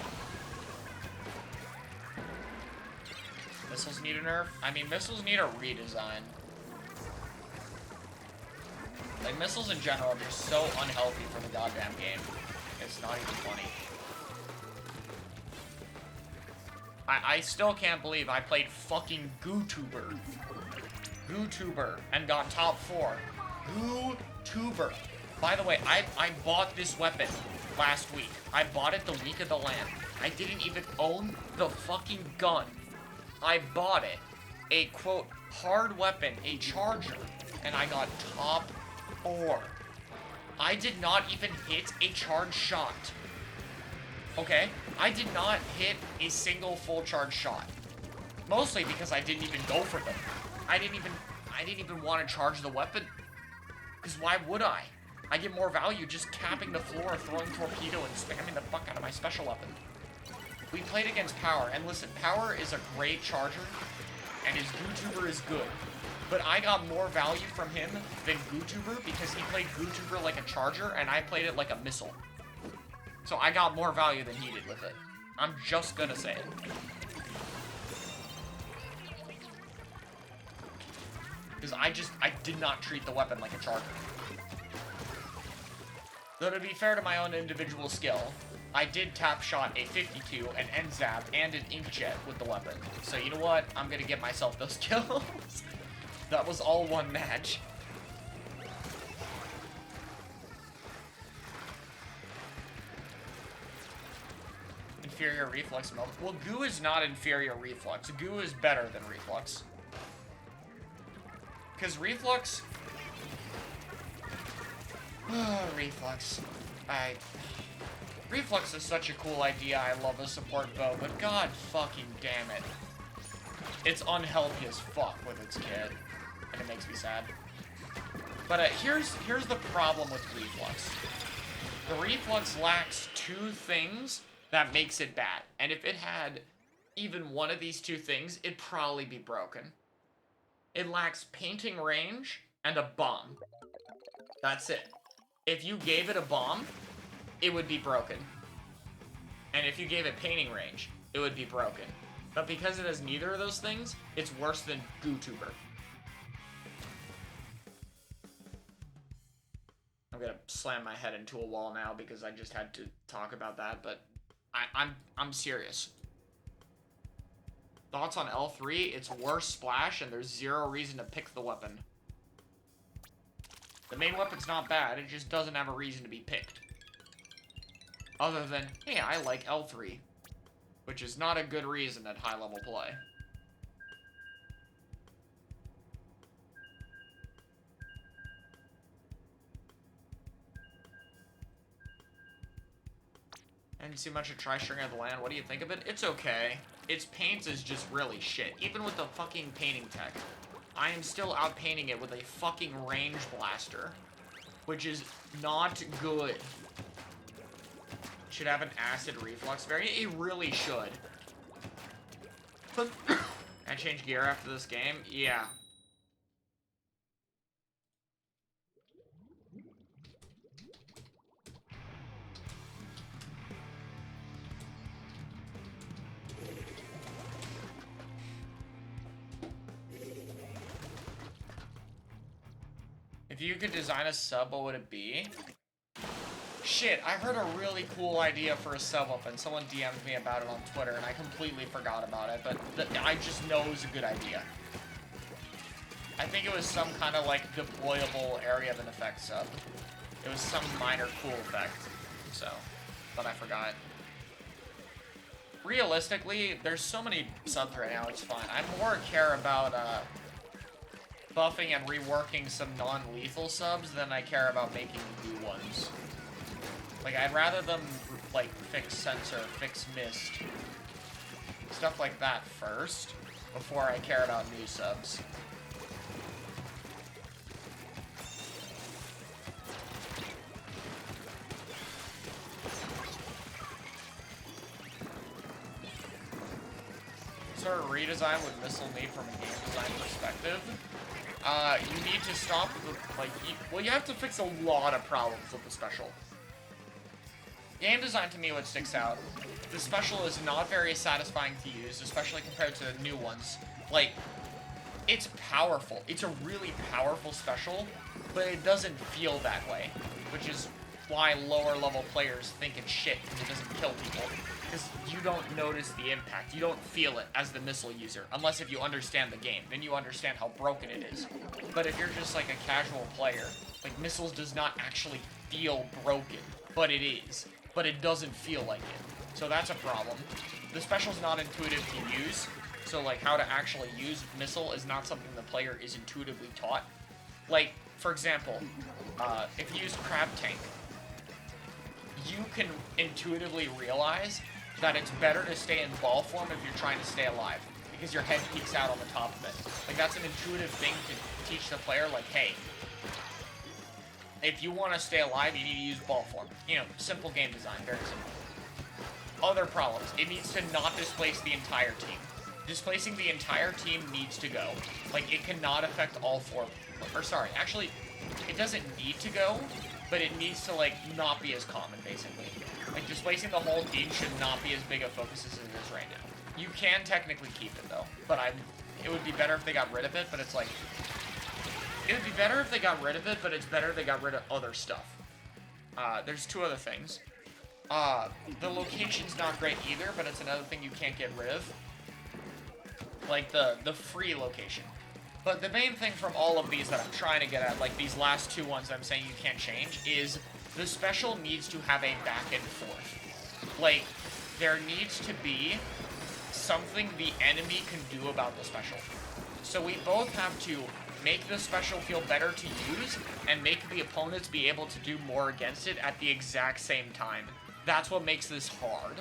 Missiles need a nerf? I mean, missiles need a redesign. Like, missiles in general are just so unhealthy for the goddamn game. It's not even funny. I still can't believe I played fucking GooTuber. GooTuber and got top 4. GooTuber. By the way, I bought this weapon last week. I bought it the week of the LAN. I didn't even own the fucking gun. I bought it. A, quote, hard weapon, a charger, and I got top 4. I did not even hit a charge shot. Okay? I did not hit a single full charge shot. Mostly because I didn't even go for them. I didn't even want to charge the weapon. Because why would I? I get more value just capping the floor, throwing torpedo, and spamming the fuck out of my special weapon. We played against Power, and listen, Power is a great charger, and his GooTuber is good. But I got more value from him than GooTuber because he played GooTuber like a charger, and I played it like a missile. So I got more value than he did with it. I'm just gonna say it. Because I did not treat the weapon like a charger. Though to be fair to my own individual skill, I did tap shot a 52, an end zap, and an inkjet with the weapon. So you know what? I'm gonna get myself those kills. That was all one match. Inferior reflex moment. Well, goo is not inferior reflex. Goo is better than reflex. Because reflex... reflex. Reflex is such a cool idea. I love a support bow, but god fucking damn it. It's unhealthy as fuck with its kit. And it makes me sad. But here's the problem with reflex. The reflex lacks 2 things that makes it bad. And if it had even one of these 2 things, it'd probably be broken. It lacks painting range and a bomb. That's it. If you gave it a bomb, it would be broken. And if you gave it painting range, it would be broken. But because it has neither of those things, it's worse than GooTuber. I'm gonna slam my head into a wall now because I just had to talk about that, but I'm serious. Thoughts on L3? It's worse splash, and there's zero reason to pick the weapon. The main weapon's not bad, it just doesn't have a reason to be picked. Other than, hey, I like L3. Which is not a good reason at high-level play. I didn't see much of Tri-String of the Land. What do you think of it? It's okay. Its paint is just really shit. Even with the fucking painting tech, I am still outpainting it with a fucking range blaster. Which is not good. Should have an acid reflux variant. It really should. I change gear after this game? Yeah. If you could design a sub, what would it be? Shit, I heard a really cool idea for a sub-weapon. Someone DM'd me about it on Twitter, and I completely forgot about it, but I just know it was a good idea. I think it was some kind of, like, deployable area of an effect sub. It was some minor cool effect, so, but I forgot. Realistically, there's so many subs right now, it's fine. I more care about, buffing and reworking some non-lethal subs than I care about making new ones. Like, I'd rather them, like, fix sensor, fix mist, stuff like that first, before I care about new subs. What sort of redesign would Missile need from a game design perspective? You need to stop the, like, well, you have to fix a lot of problems with the special. Game design, to me, what sticks out. The special is not very satisfying to use, especially compared to new ones. Like, it's powerful. It's a really powerful special, but it doesn't feel that way. Which is why lower-level players think it's shit, because it doesn't kill people. Because you don't notice the impact. You don't feel it as the missile user, unless if you understand the game. Then you understand how broken it is. But if you're just, like, a casual player, like, missiles does not actually feel broken, but it is. But it doesn't feel like it. So that's a problem. The special's not intuitive to use, so like how to actually use missile is not something the player is intuitively taught. Like, for example, if you use Crab Tank, you can intuitively realize that it's better to stay in ball form if you're trying to stay alive, because your head peeks out on the top of it. Like, that's an intuitive thing to teach the player, like, hey, if you want to stay alive, you need to use ball form. You know, simple game design, very simple. Other problems. It needs to not displace the entire team. Displacing the entire team needs to go. Like, it cannot affect all four. Or, sorry, actually, it doesn't need to go, but it needs to, like, not be as common, basically. Like, displacing the whole team should not be as big a focus as it is right now. You can technically keep it, though. But it would be better if they got rid of it, but it's like... It would be better if they got rid of it, but it's better if they got rid of other stuff. There's two other things. The location's not great either, but it's another thing you can't get rid of. Like, the free location. But the main thing from all of these that I'm trying to get at, like these last two ones I'm saying you can't change, is the special needs to have a back and forth. Like, there needs to be something the enemy can do about the special. So we both have to make the special feel better to use, and make the opponents be able to do more against it at the exact same time. That's what makes this hard.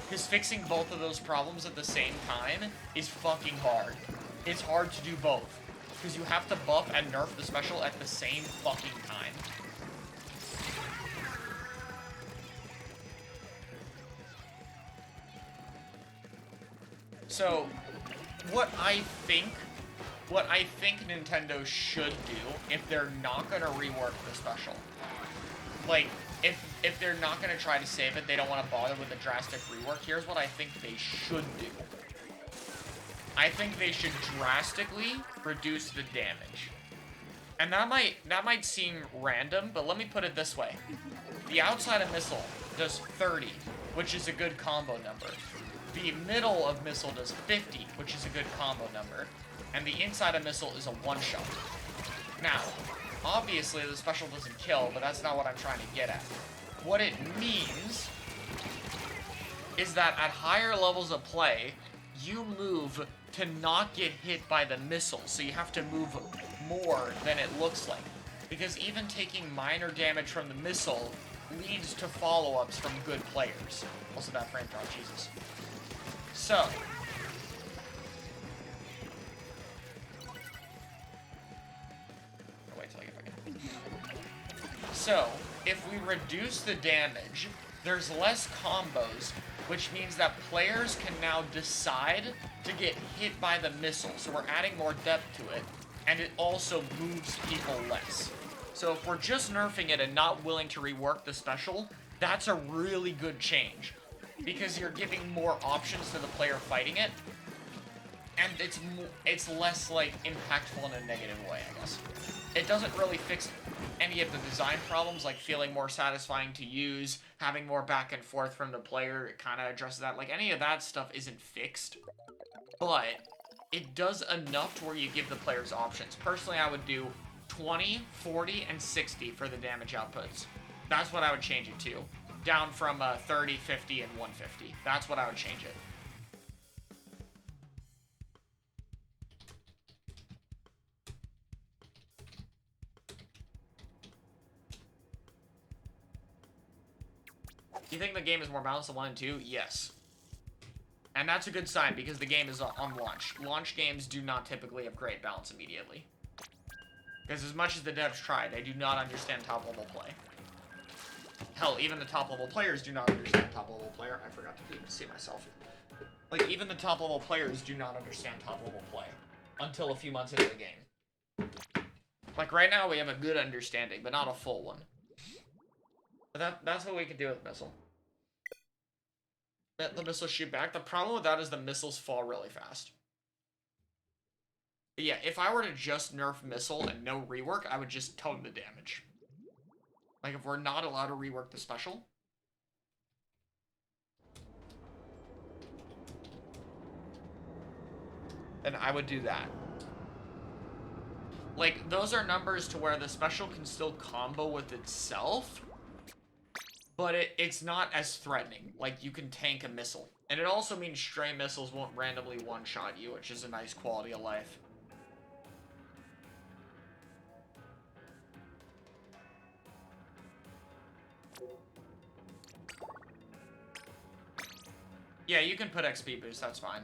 Because fixing both of those problems at the same time is fucking hard. It's hard to do both. Because you have to buff and nerf the special at the same fucking time. So, what I think Nintendo should do, if they're not gonna rework the special, like, if they're not going to try to save it, they don't want to bother with a drastic rework, here's what I think they should do. I think they should drastically reduce the damage. And that might seem random, but let me put it this way. The outside of missile does 30, which is a good combo number. The middle of missile does 50, which is a good combo number. And the inside of missile is a one-shot. Now, obviously the special doesn't kill, but that's not what I'm trying to get at. What it means is that at higher levels of play, you move to not get hit by the missile, so you have to move more than it looks like. Because even taking minor damage from the missile leads to follow-ups from good players. Also that frame drop, Jesus. So, wait till I get back in. So, if we reduce the damage, there's less combos, which means that players can now decide to get hit by the missile. So we're adding more depth to it, and it also moves people less. So if we're just nerfing it and not willing to rework the special, that's a really good change. Because you're giving more options to the player fighting it, and it's less, like, impactful in a negative way, I guess. It doesn't really fix any of the design problems, like feeling more satisfying to use, having more back and forth from the player. It kind of addresses that. Like, any of that stuff isn't fixed, but it does enough to where you give the players options. Personally, I would do 20, 40, and 60 for the damage outputs. That's what I would change it to. Down from 30, 50, and 150. That's what I would change it. You think the game is more balanced than 1 and 2? Yes. And that's a good sign, because the game is on launch. Launch games do not typically have great balance immediately. Because as much as the devs try, they do not understand top-level play. Hell, even the top-level players do not understand top-level player. I forgot to even see myself. Like, even the top-level players do not understand top-level play. Until a few months into the game. Like, right now we have a good understanding, but not a full one. But that's what we could do with missile. Let the missiles shoot back. The problem with that is the missiles fall really fast. But yeah, if I were to just nerf missile and no rework, I would just tone the damage. Like, if we're not allowed to rework the special, then I would do that. Like, those are numbers to where the special can still combo with itself, but it's not as threatening. Like, you can tank a missile. And it also means stray missiles won't randomly one-shot you, which is a nice quality of life. Yeah, you can put XP boost, that's fine.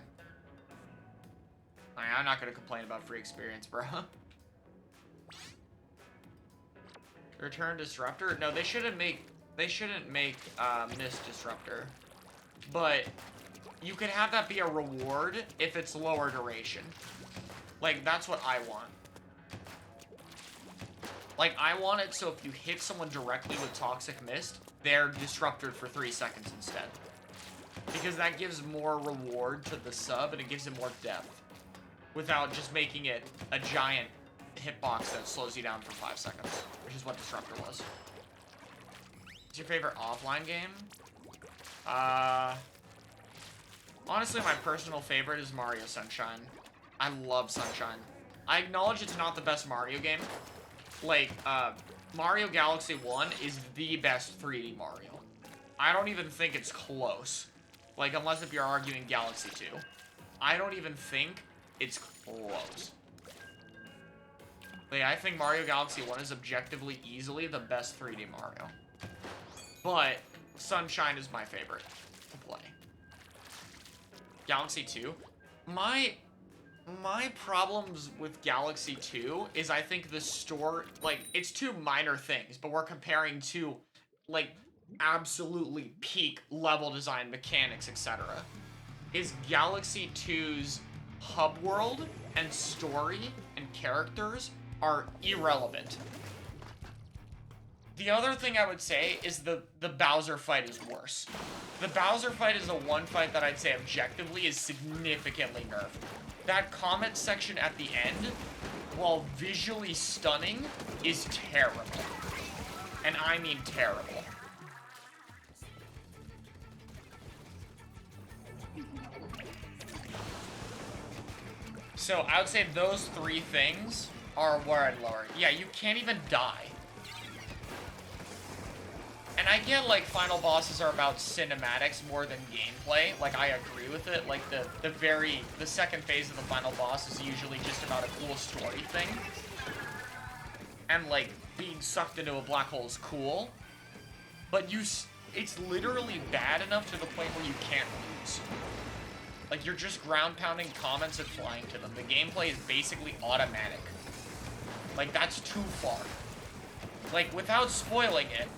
I'm not gonna complain about free experience, bro. Return Disruptor? No, they shouldn't make Mist Disruptor. But you can have that be a reward if it's lower duration. Like, that's what I want. Like, I want it so if you hit someone directly with Toxic Mist, they're disrupted for 3 seconds instead. Because that gives more reward to the sub, and it gives it more depth. Without just making it a giant hitbox that slows you down for 5 seconds. Which is what Disruptor was. What's your favorite offline game? Honestly, my personal favorite is Mario Sunshine. I love Sunshine. I acknowledge it's not the best Mario game. Like, Mario Galaxy 1 is the best 3D Mario. I don't even think it's close. Like, unless if you're arguing Galaxy 2. I don't even think it's close. Like, I think Mario Galaxy 1 is objectively easily the best 3D Mario. But Sunshine is my favorite to play. Galaxy 2? My problems with Galaxy 2 is I think the story, like, it's two minor things, but we're comparing two, like, absolutely peak level design mechanics, etc. Is Galaxy 2's hub world and story and characters are irrelevant. The other thing I would say is the Bowser fight is worse. The Bowser fight is the one fight that I'd say objectively is significantly nerfed. That comment section at the end, while visually stunning, is terrible. And I mean terrible. So I would say those three things are where I'd lower. Yeah, you can't even die. And I get, like, final bosses are about cinematics more than gameplay. Like, I agree with it. Like, the second phase of the final boss is usually just about a cool story thing. And, like, being sucked into a black hole is cool. But it's literally bad enough to the point where you can't lose. Like, you're just ground-pounding comments and flying to them. The gameplay is basically automatic. Like, that's too far. Like, without spoiling it,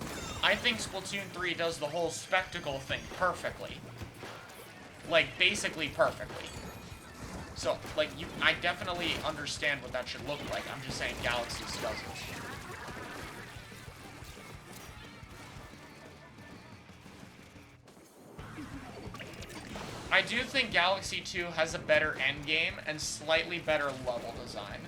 I think Splatoon 3 does the whole spectacle thing perfectly. Like, basically perfectly. So, like, I definitely understand what that should look like. I'm just saying Galaxies doesn't. I do think Galaxy 2 has a better endgame and slightly better level design.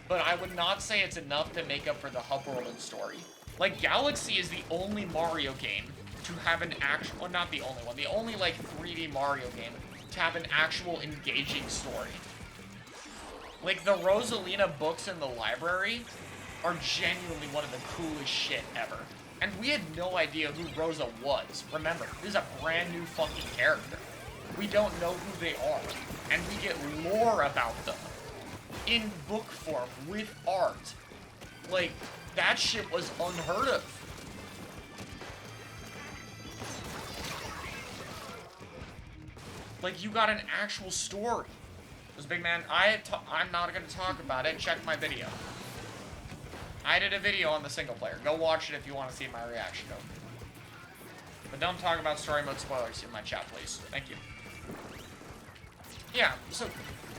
But I would not say it's enough to make up for the hub world and story. Like, Galaxy is the only Mario game to have an actual... Well, not the only one. The only, like, 3D Mario game to have an actual engaging story. Like, the Rosalina books in the library are genuinely one of the coolest shit ever. And we had no idea who Rosa was. Remember, this is a brand new fucking character. We don't know who they are. And we get lore about them. In book form, with art. Like, that shit was unheard of. Like, you got an actual story. This big man, I'm not gonna talk about it. Check my video. I did a video on the single player. Go watch it if you want to see my reaction to it. But don't talk about story mode spoilers in my chat, please. Thank you. Yeah, so...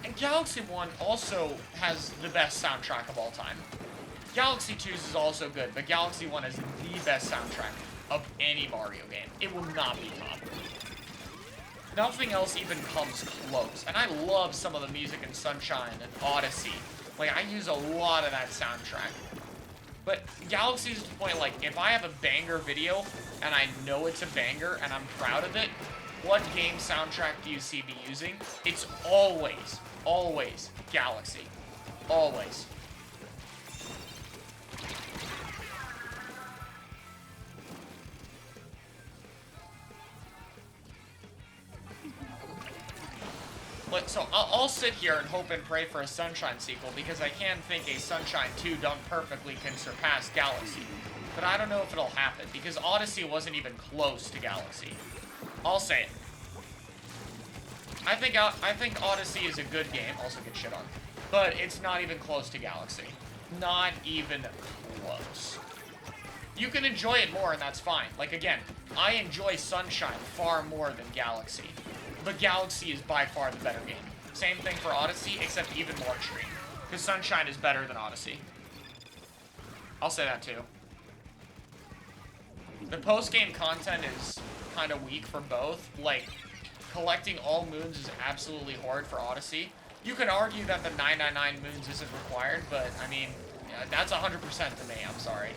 And Galaxy 1 also has the best soundtrack of all time. Galaxy 2's is also good, but Galaxy 1 is the best soundtrack of any Mario game. It will not be top. Nothing else even comes close. And I love some of the music in Sunshine and Odyssey. Like, I use a lot of that soundtrack. But Galaxy's to the point, like, if I have a banger video, and I know it's a banger, and I'm proud of it, what game soundtrack do you see me using? It's always Galaxy. Always. So I'll sit here and hope and pray for a Sunshine sequel, because I can think a Sunshine 2 done perfectly can surpass Galaxy. But I don't know if it'll happen, because Odyssey wasn't even close to Galaxy. I'll say it. I think Odyssey is a good game, also get shit on, but it's not even close to Galaxy. Not even close. You can enjoy it more, and that's fine. Like, again, I enjoy Sunshine far more than Galaxy, but Galaxy is by far the better game. Same thing for Odyssey, except even more extreme, because Sunshine is better than Odyssey. I'll say that too. The post-game content is kind of weak for both. Like, collecting all moons is absolutely horrid for Odyssey. You could argue that the 999 moons isn't required, but, I mean, yeah, that's 100% to me, I'm sorry.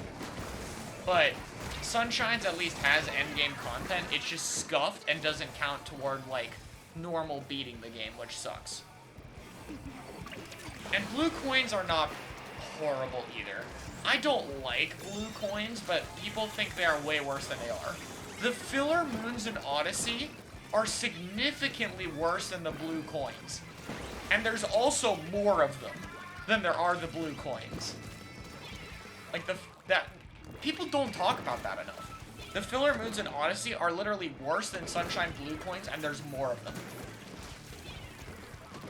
But Sunshine's at least has endgame content. It's just scuffed and doesn't count toward, like, normal beating the game, which sucks. And blue coins are not horrible either. I don't like blue coins, but people think they are way worse than they are. The filler moons in Odyssey are significantly worse than the blue coins. And there's also more of them than there are the blue coins. Like, people don't talk about that enough. The filler moons in Odyssey are literally worse than Sunshine blue coins, and there's more of them.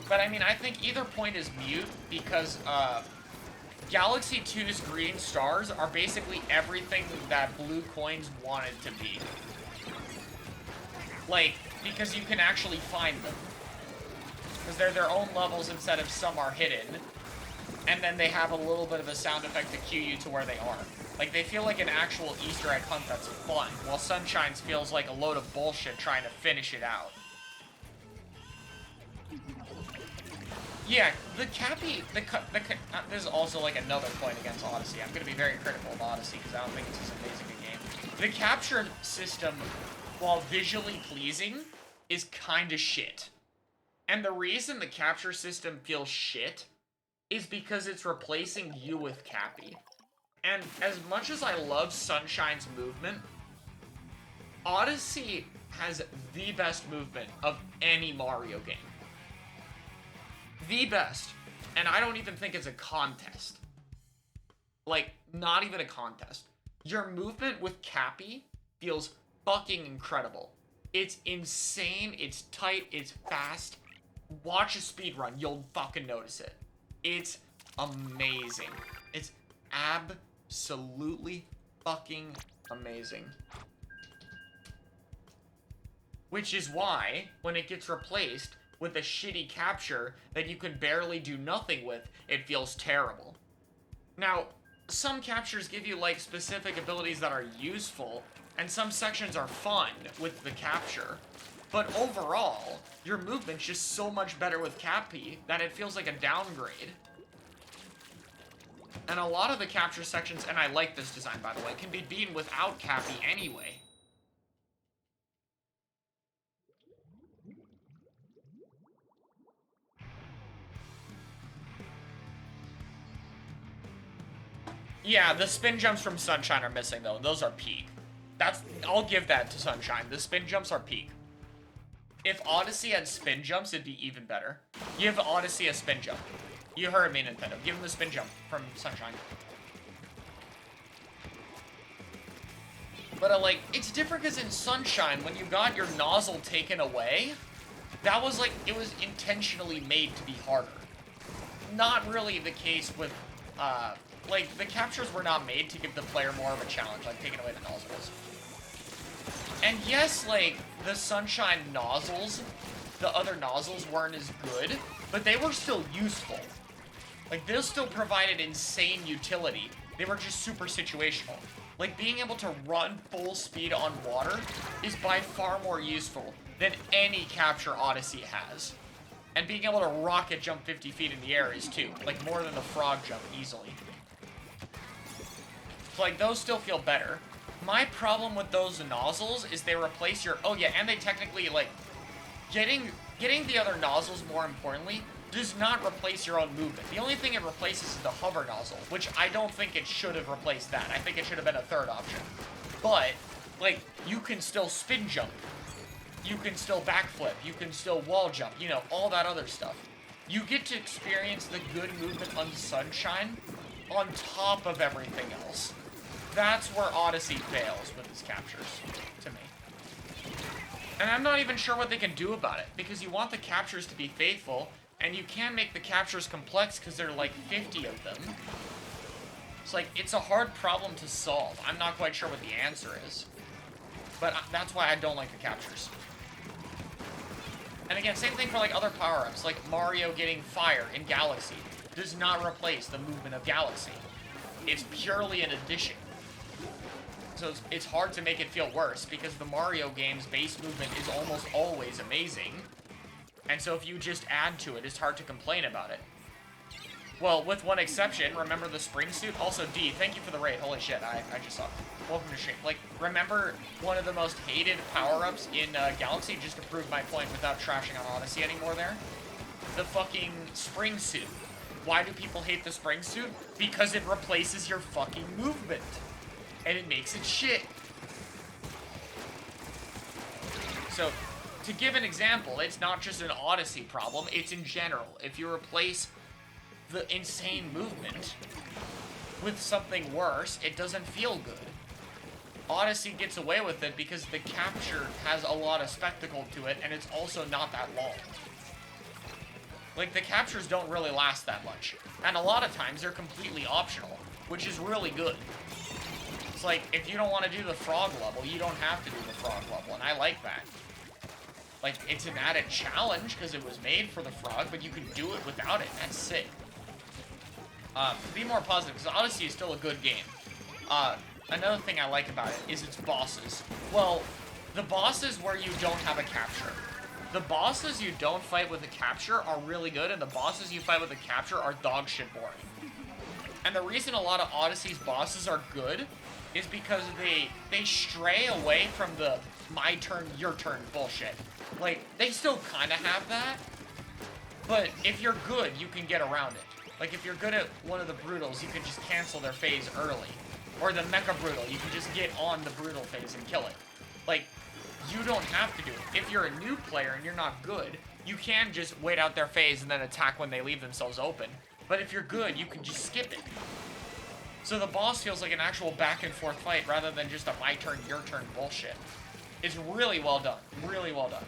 But, I mean, I think either point is mute, because, Galaxy 2's green stars are basically everything that blue coins wanted to be. Like, because you can actually find them. Because they're their own levels instead of some are hidden. and then they have a little bit of a sound effect to cue you to where they are. Like, they feel like an actual Easter egg hunt that's fun, while Sunshine's feels like a load of bullshit trying to finish it out. Yeah, the Cappy, this is also like another point against Odyssey. I'm gonna be very critical of Odyssey because I don't think it's as amazing a game. The capture system, while visually pleasing, is kinda shit. And the reason the capture system feels shit is because it's replacing you with Cappy. And as much as I love Sunshine's movement, Odyssey has the best movement of any Mario game. The best. And I don't even think it's a contest. Like, not even a contest. Your movement with Cappy feels fucking incredible. It's insane, it's tight, it's fast. Watch a speedrun, you'll fucking notice it. It's amazing. It's absolutely fucking amazing. Which is why, when it gets replaced with a shitty capture that you can barely do nothing with, it feels terrible. Now, some captures give you, like, specific abilities that are useful, and some sections are fun with the capture. But overall, your movement's just so much better with Cappy that it feels like a downgrade. And a lot of the capture sections, and I like this design, by the way, can be beaten without Cappy anyway. Yeah, the spin jumps from Sunshine are missing, though. Those are peak. I'll give that to Sunshine. The spin jumps are peak. If Odyssey had spin jumps, it'd be even better. Give Odyssey a spin jump. You heard me, Nintendo. Give him the spin jump from Sunshine. But, like, it's different because in Sunshine, when you got your nozzle taken away, that was, like, it was intentionally made to be harder. Not really the case with, like, the captures were not made to give the player more of a challenge, like taking away the nozzles. And yes, like, the Sunshine nozzles, the other nozzles weren't as good, but they were still useful. Like, they still provided insane utility. They were just super situational. Like, being able to run full speed on water is by far more useful than any capture Odyssey has. And being able to rocket jump 50 feet in the air is too. Like, more than the frog jump easily. So, like, those still feel better. My problem with those nozzles is they replace your... Oh, yeah, and they technically, like... Getting the other nozzles, more importantly, does not replace your own movement. The only thing it replaces is the hover nozzle, which I don't think it should have replaced that. I think it should have been a third option. But, like, you can still spin jump. You can still backflip. You can still wall jump. You know, all that other stuff. You get to experience the good movement on Sunshine on top of everything else. That's where Odyssey fails with its captures, to me. And I'm not even sure what they can do about it, because you want the captures to be faithful, and you can make the captures complex because there are like 50 of them. It's like, it's a hard problem to solve. I'm not quite sure what the answer is. But that's why I don't like the captures. And again, same thing for like other power-ups, like Mario getting fire in Galaxy does not replace the movement of Galaxy. It's purely an addition. So it's hard to make it feel worse, because the Mario game's base movement is almost always amazing. And so if you just add to it, it's hard to complain about it. Well, with one exception, remember the spring suit? Also, D, thank you for the raid. Holy shit, I just saw it. Welcome to stream. Like, remember one of the most hated power-ups in Galaxy, just to prove my point without trashing on Odyssey anymore there? The fucking spring suit. Why do people hate the spring suit? Because it replaces your fucking movement. And it makes it shit. So, to give an example, it's not just an Odyssey problem, it's in general. If you replace the insane movement with something worse, it doesn't feel good. Odyssey gets away with it because the capture has a lot of spectacle to it, and it's also not that long. Like, the captures don't really last that much. And a lot of times, they're completely optional, which is really good. It's like, if you don't want to do the frog level, you don't have to do the frog level, and I like that. Like, it's an added challenge, because it was made for the frog, but you can do it without it, and that's sick. Be more positive, because Odyssey is still a good game. Another thing I like about it is its bosses. Well, the bosses where you don't have a capture. The bosses you don't fight with a capture are really good, and the bosses you fight with a capture are dog shit boring. And the reason a lot of Odyssey's bosses are good is because they stray away from the my turn, your turn bullshit. Like, they still kind of have that, but if you're good, you can get around it. Like, if you're good at one of the Brutals, you can just cancel their phase early. Or the Mecha Brutal, you can just get on the Brutal phase and kill it. Like, you don't have to do it. If you're a new player and you're not good, you can just wait out their phase and then attack when they leave themselves open. But if you're good, you can just skip it. So the boss feels like an actual back and forth fight rather than just a my turn, your turn bullshit. It's really well done. Really well done.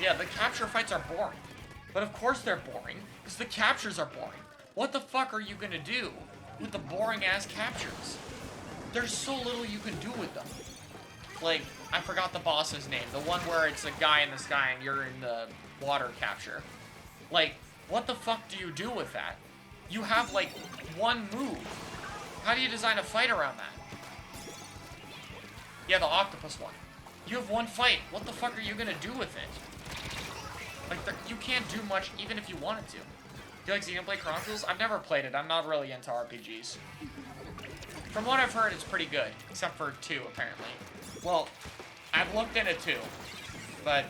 Yeah, the capture fights are boring. But of course they're boring, because the captures are boring. What the fuck are you gonna do with the boring-ass captures? There's so little you can do with them. Like, I forgot the boss's name. The one where it's a guy in the sky and you're in the water capture. Like, what the fuck do you do with that? You have, like, one move. How do you design a fight around that? Yeah, the octopus one. You have one fight. What the fuck are you gonna do with it? Like, you can't do much even if you wanted to. Do you like Xenoblade Chronicles? I've never played it. I'm not really into RPGs. From what I've heard, it's pretty good. Except for 2, apparently. Well, I've looked into 2. But,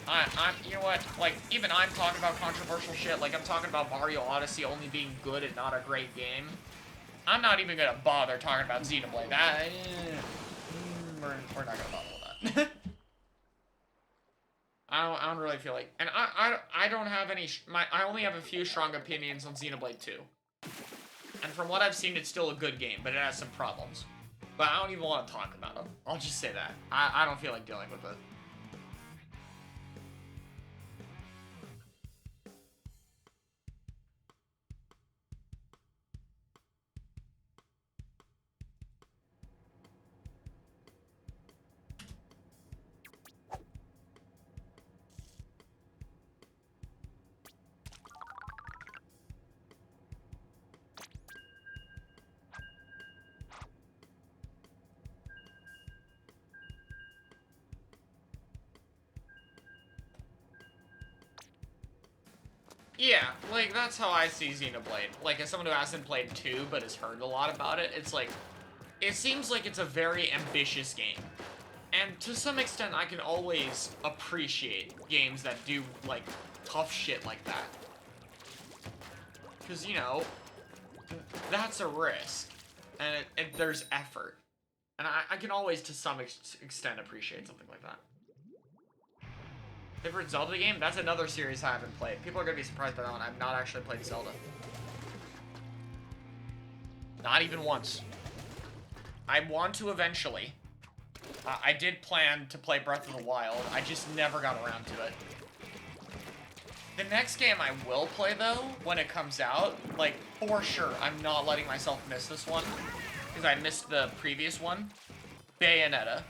I'm you know what? Like, even I'm talking about controversial shit. Like, I'm talking about Mario Odyssey only being good and not a great game. I'm not even gonna bother talking about Xenoblade. We're not gonna bother with that. I don't really feel like, and I don't have any, I only have a few strong opinions on Xenoblade 2. And from what I've seen, it's still a good game, but it has some problems. But I don't even want to talk about them. I'll just say that. I don't feel like dealing with it. Yeah, like, that's how I see Xenoblade. Like, as someone who hasn't played 2, but has heard a lot about it, it's like, it seems like it's a very ambitious game. And to some extent, I can always appreciate games that do, like, tough shit like that. Because, you know, that's a risk. And there's effort. And I can always, to some extent, appreciate something like that. Favorite Zelda game? That's another series I haven't played. People are going to be surprised by that one. I've not actually played Zelda. Not even once. I want to eventually. I did plan to play Breath of the Wild. I just never got around to it. The next game I will play, though, when it comes out, like, for sure, I'm not letting myself miss this one. Because I missed the previous one. Bayonetta.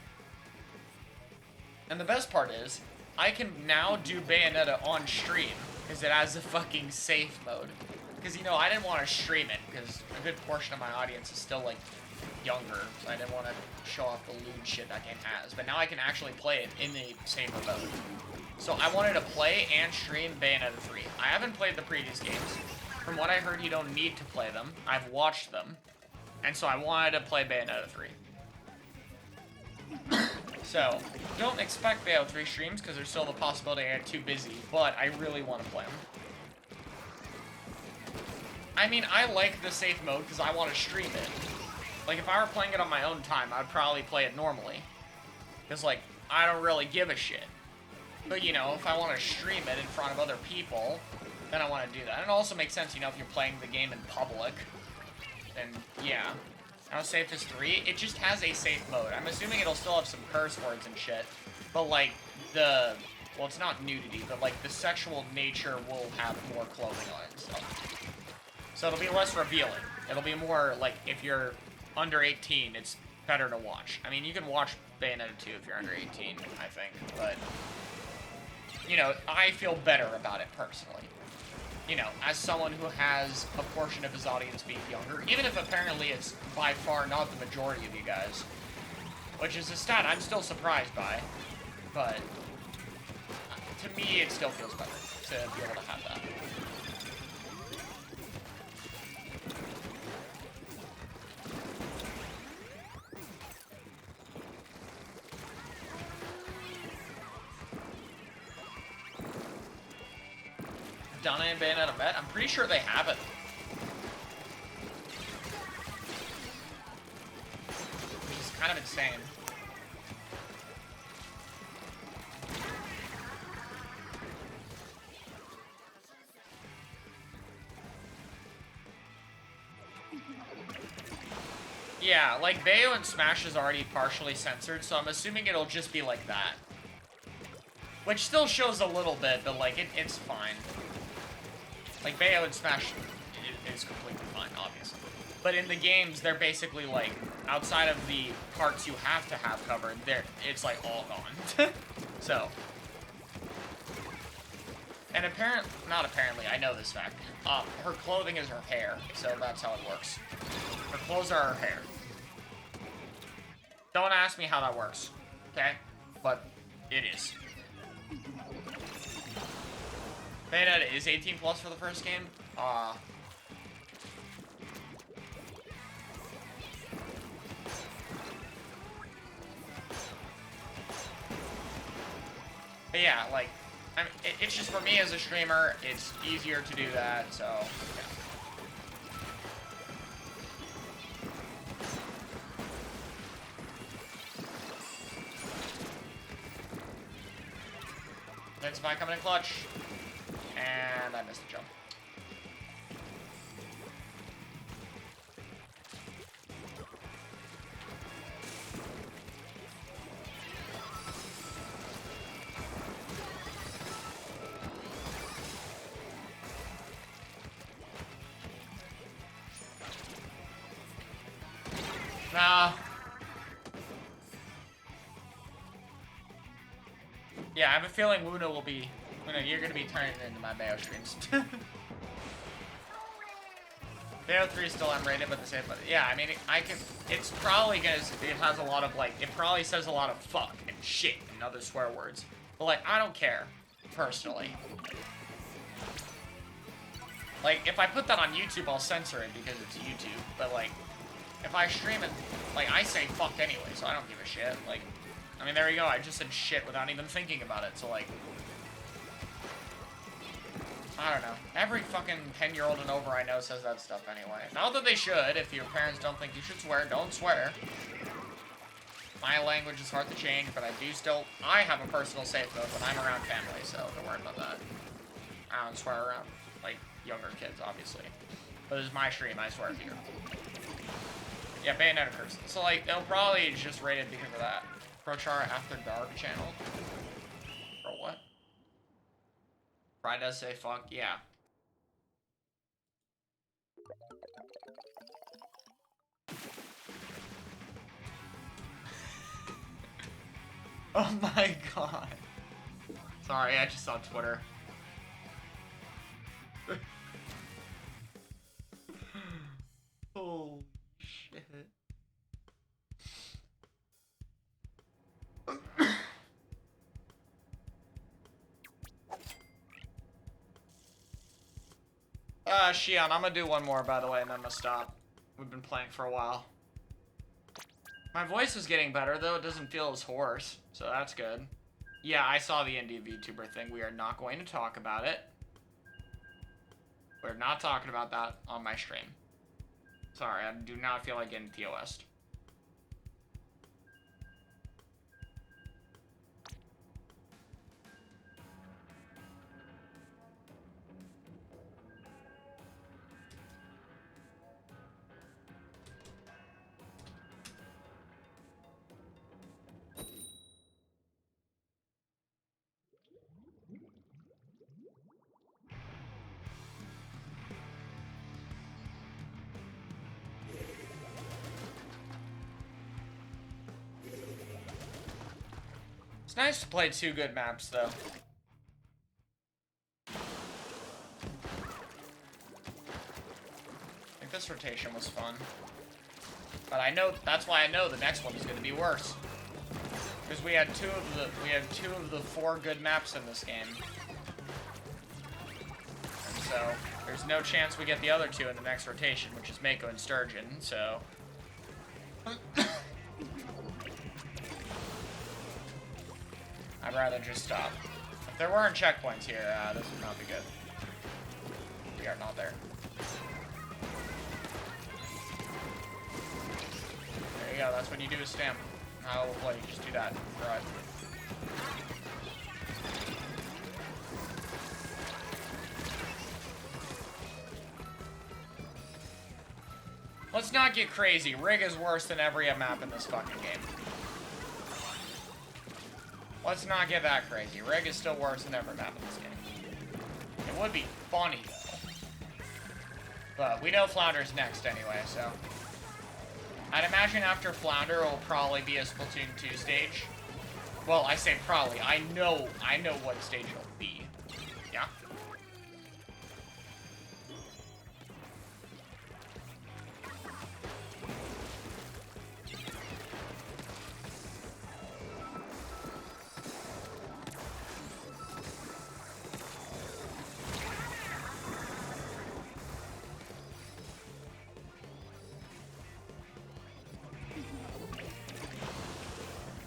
And the best part is, I can now do Bayonetta on stream, because it has a fucking safe mode. Because, you know, I didn't want to stream it, because a good portion of my audience is still, like, younger, so I didn't want to show off the lewd shit that game has. But now I can actually play it in the safer mode. So I wanted to play and stream Bayonetta 3. I haven't played the previous games. From what I heard, you don't need to play them. I've watched them. And so I wanted to play Bayonetta 3. So, don't expect Bayonetta 3 streams, because there's still the possibility I get too busy, but I really want to play them. I mean, I like the safe mode, because I want to stream it. Like, if I were playing it on my own time, I'd probably play it normally. Because, like, I don't really give a shit. But, you know, if I want to stream it in front of other people, then I want to do that. And it also makes sense, you know, if you're playing the game in public, then, yeah. How safe is 3? It just has a safe mode. I'm assuming it'll still have some curse words and shit. But, like, well, it's not nudity, but, like, the sexual nature will have more clothing on it and stuff. So it'll be less revealing. It'll be more, like, if you're under 18, it's better to watch. I mean, you can watch Bayonetta 2 if you're under 18, I think. But, you know, I feel better about it, personally. you know, as someone who has a portion of his audience being younger, even if apparently it's by far not the majority of you guys, which is a stat I'm still surprised by, but to me it still feels better to be able to have that. Donna and Bayonetta met? I'm pretty sure they haven't. Which is kind of insane. Yeah, like, Bayo and Smash is already partially censored, so I'm assuming it'll just be like that. Which still shows a little bit, but, like, it's fine. Like, Bayo and Smash is completely fine, obviously. But in the games, they're basically, like, outside of the parts you have to have covered, it's, like, all gone. So. And not apparently, I know this fact. Her clothing is her hair, so that's how it works. Her clothes are her hair. Don't ask me how that works, okay? But it is. Bayonetta is 18 plus for the first game. But yeah, like, I mean, it's just for me as a streamer, it's easier to do that, so, yeah. Then Spy coming in clutch. And I missed the jump. Nah. Yeah, I have a feeling Luna will be... you're gonna be turning into my Bayo streams. Bayo 3 is still M-rated, but the same. But yeah, I mean, it's probably gonna. It has a lot of like. It probably says a lot of fuck and shit and other swear words. But like, I don't care, personally. Like, if I put that on YouTube, I'll censor it because it's YouTube. But like, if I stream it, like, I say fuck anyway, so I don't give a shit. Like, I mean, there you go. I just said shit without even thinking about it. So like. I don't know. Every fucking 10-year-old and over I know says that stuff anyway. Not that they should. If your parents don't think you should swear, don't swear. My language is hard to change, but I have a personal safe mode when I'm around family, so don't worry about that. I don't swear around, like, younger kids, obviously. But this is my stream, I swear here. Yeah, Bayonetta curse. So, like, it'll probably just rated because of that. ProChara After Dark channel. Bro, what? Fry does say fuck, yeah. Oh my god. Sorry, I just saw Twitter. Holy shit. Shion, I'm gonna do one more, by the way, and then I'm gonna stop. We've been playing for a while. My voice is getting better, though. It doesn't feel as hoarse, so that's good. Yeah, I saw the indie VTuber thing. We are not going to talk about it. We're not talking about that on my stream. Sorry, I do not feel like getting TOS'd. It's nice to play two good maps, though. Like, this rotation was fun. But I know, that's why I know the next one is going to be worse. Because we had two of the 4 good maps in this game. And so, there's no chance we get the other 2 in the next rotation, which is Mako and Sturgeon, so... I'd rather just stop. If there weren't checkpoints here, this would not be good. We are not there. There you go, that's what you do with stamp. How will play, you just do that. Right. Let's not get crazy. Rig is worse than every map in this fucking game. Let's not get that crazy. Rig is still worse than every map in this game. It would be funny, though. But we know Flounder's next anyway, so... I'd imagine after Flounder, it'll probably be a Splatoon 2 stage. Well, I say probably. I know what stage it'll be. Yeah?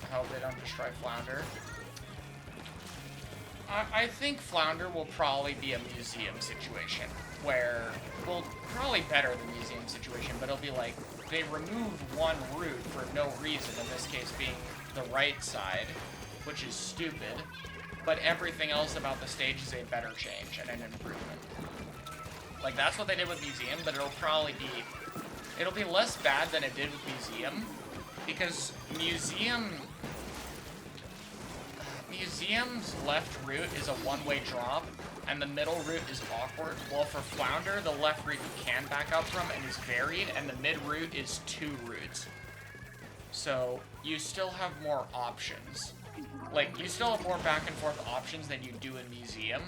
I hope they don't destroy Flounder. I think Flounder will probably be a museum situation, where, well, probably better than museum situation, but it'll be like, they removed one route for no reason, in this case being the right side, which is stupid, but everything else about the stage is a better change and an improvement. Like, that's what they did with museum, but it'll be less bad than it did with museum, because Museum's left route is a one-way drop, and the middle route is awkward. Well, for Flounder, the left route you can back up from and is varied, and the mid route is 2 routes. So, you still have more options. Like, you still have more back and forth options than you do in Museum.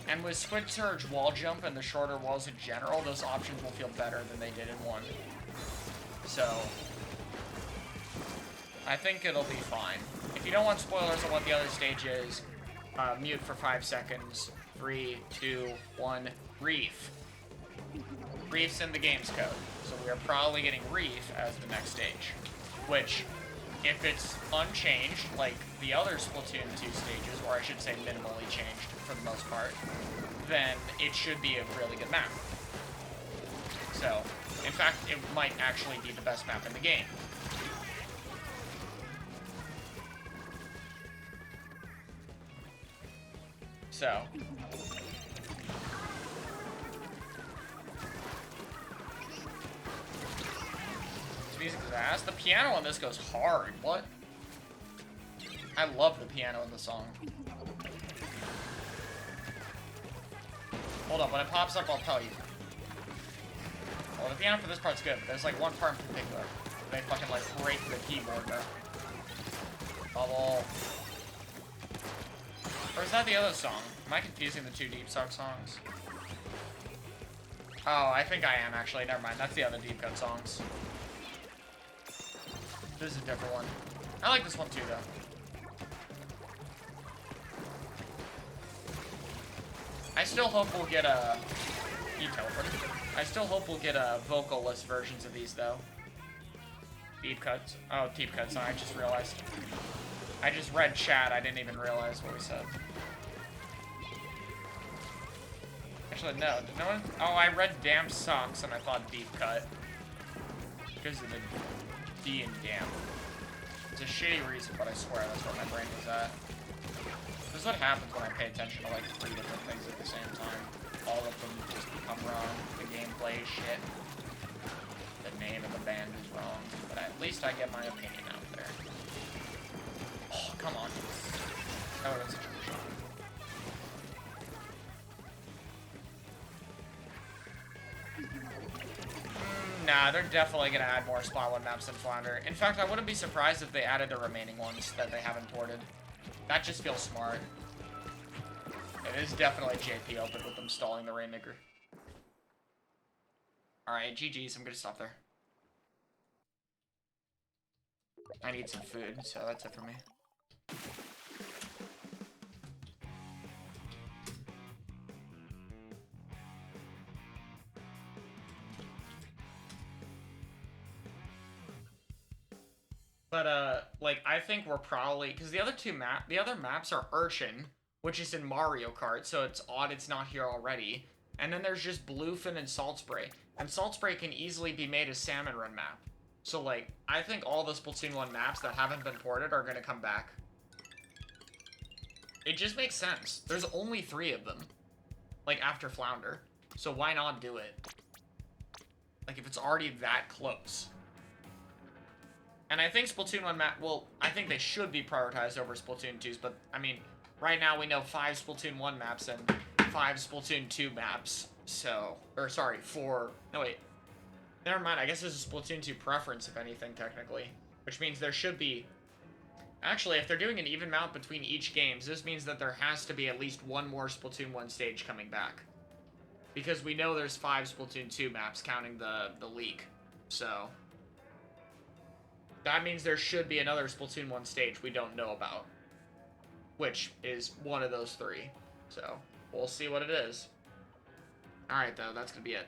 And with Squid Surge Wall Jump and the shorter walls in general, those options will feel better than they did in 1. So... I think it'll be fine. If you don't want spoilers on what the other stage is, mute for 5 seconds. 3, 2, 1, Reef. Reef's in the game's code, so we are probably getting Reef as the next stage. Which, if it's unchanged, like the other Splatoon 2 stages, or I should say minimally changed for the most part, then it should be a really good map. So, in fact, it might actually be the best map in the game. So. This music is ass. The piano on this goes hard. What? I love the piano in the song. Hold up, when it pops up, I'll tell you. Well, the piano for this part's good, but there's like one part in particular. They fucking like break the keyboard though. Bubble. Or is that the other song? Am I confusing the 2 Deep Suck songs? Oh, I think I am actually. Never mind. That's the other Deep Cut songs. This is a different one. I like this one too, though. I still hope we'll get a... You teleported. I still hope we'll get a vocalless versions of these, though. Deep Cuts. Oh, Deep Cuts. I just realized. I just read chat. I didn't even realize what we said. Actually, no. Did no one? Oh, I read Damn Socks and I thought Deep Cut. Because of the D in Damn. It's a shitty reason, but I swear that's what my brain was at. This is what happens when I pay attention to like 3 different things at the same time. All of them just become wrong. The gameplay is shit. The name of the band is wrong. But at least I get my opinion out there. Oh, come on. That would have been such a good shot. Nah, they're definitely going to add more Spot 1 maps than Flounder. In fact, I wouldn't be surprised if they added the remaining ones that they haven't ported. That just feels smart. It is definitely JP open with them stalling the Rainmaker. Alright, GG's. I'm gonna stop there. I need some food, so that's it for me. But, like, I think we're probably... Because the other maps are Urchin, which is in Mario Kart, so it's odd it's not here already. And then there's just Bluefin and Salt Spray. And Salt Spray can easily be made a Salmon Run map. So, like, I think all the Splatoon 1 maps that haven't been ported are gonna come back. It just makes sense. There's only 3 of them. Like, after Flounder. So why not do it? Like, if it's already that close. And I think Splatoon 1 map... Well, I think they should be prioritized over Splatoon 2's, but, I mean, right now we know 5 Splatoon 1 maps and 5 Splatoon 2 maps. So... Or, sorry, 4... No, wait. Never mind, I guess this is Splatoon 2 preference, if anything, technically. Which means there should be... Actually, if they're doing an even mount between each games, this means that there has to be at least one more Splatoon 1 stage coming back. Because we know there's 5 Splatoon 2 maps, counting the leak. So... that means there should be another Splatoon 1 stage we don't know about. Which is one of those 3. So, we'll see what it is. Alright, though, that's gonna be it.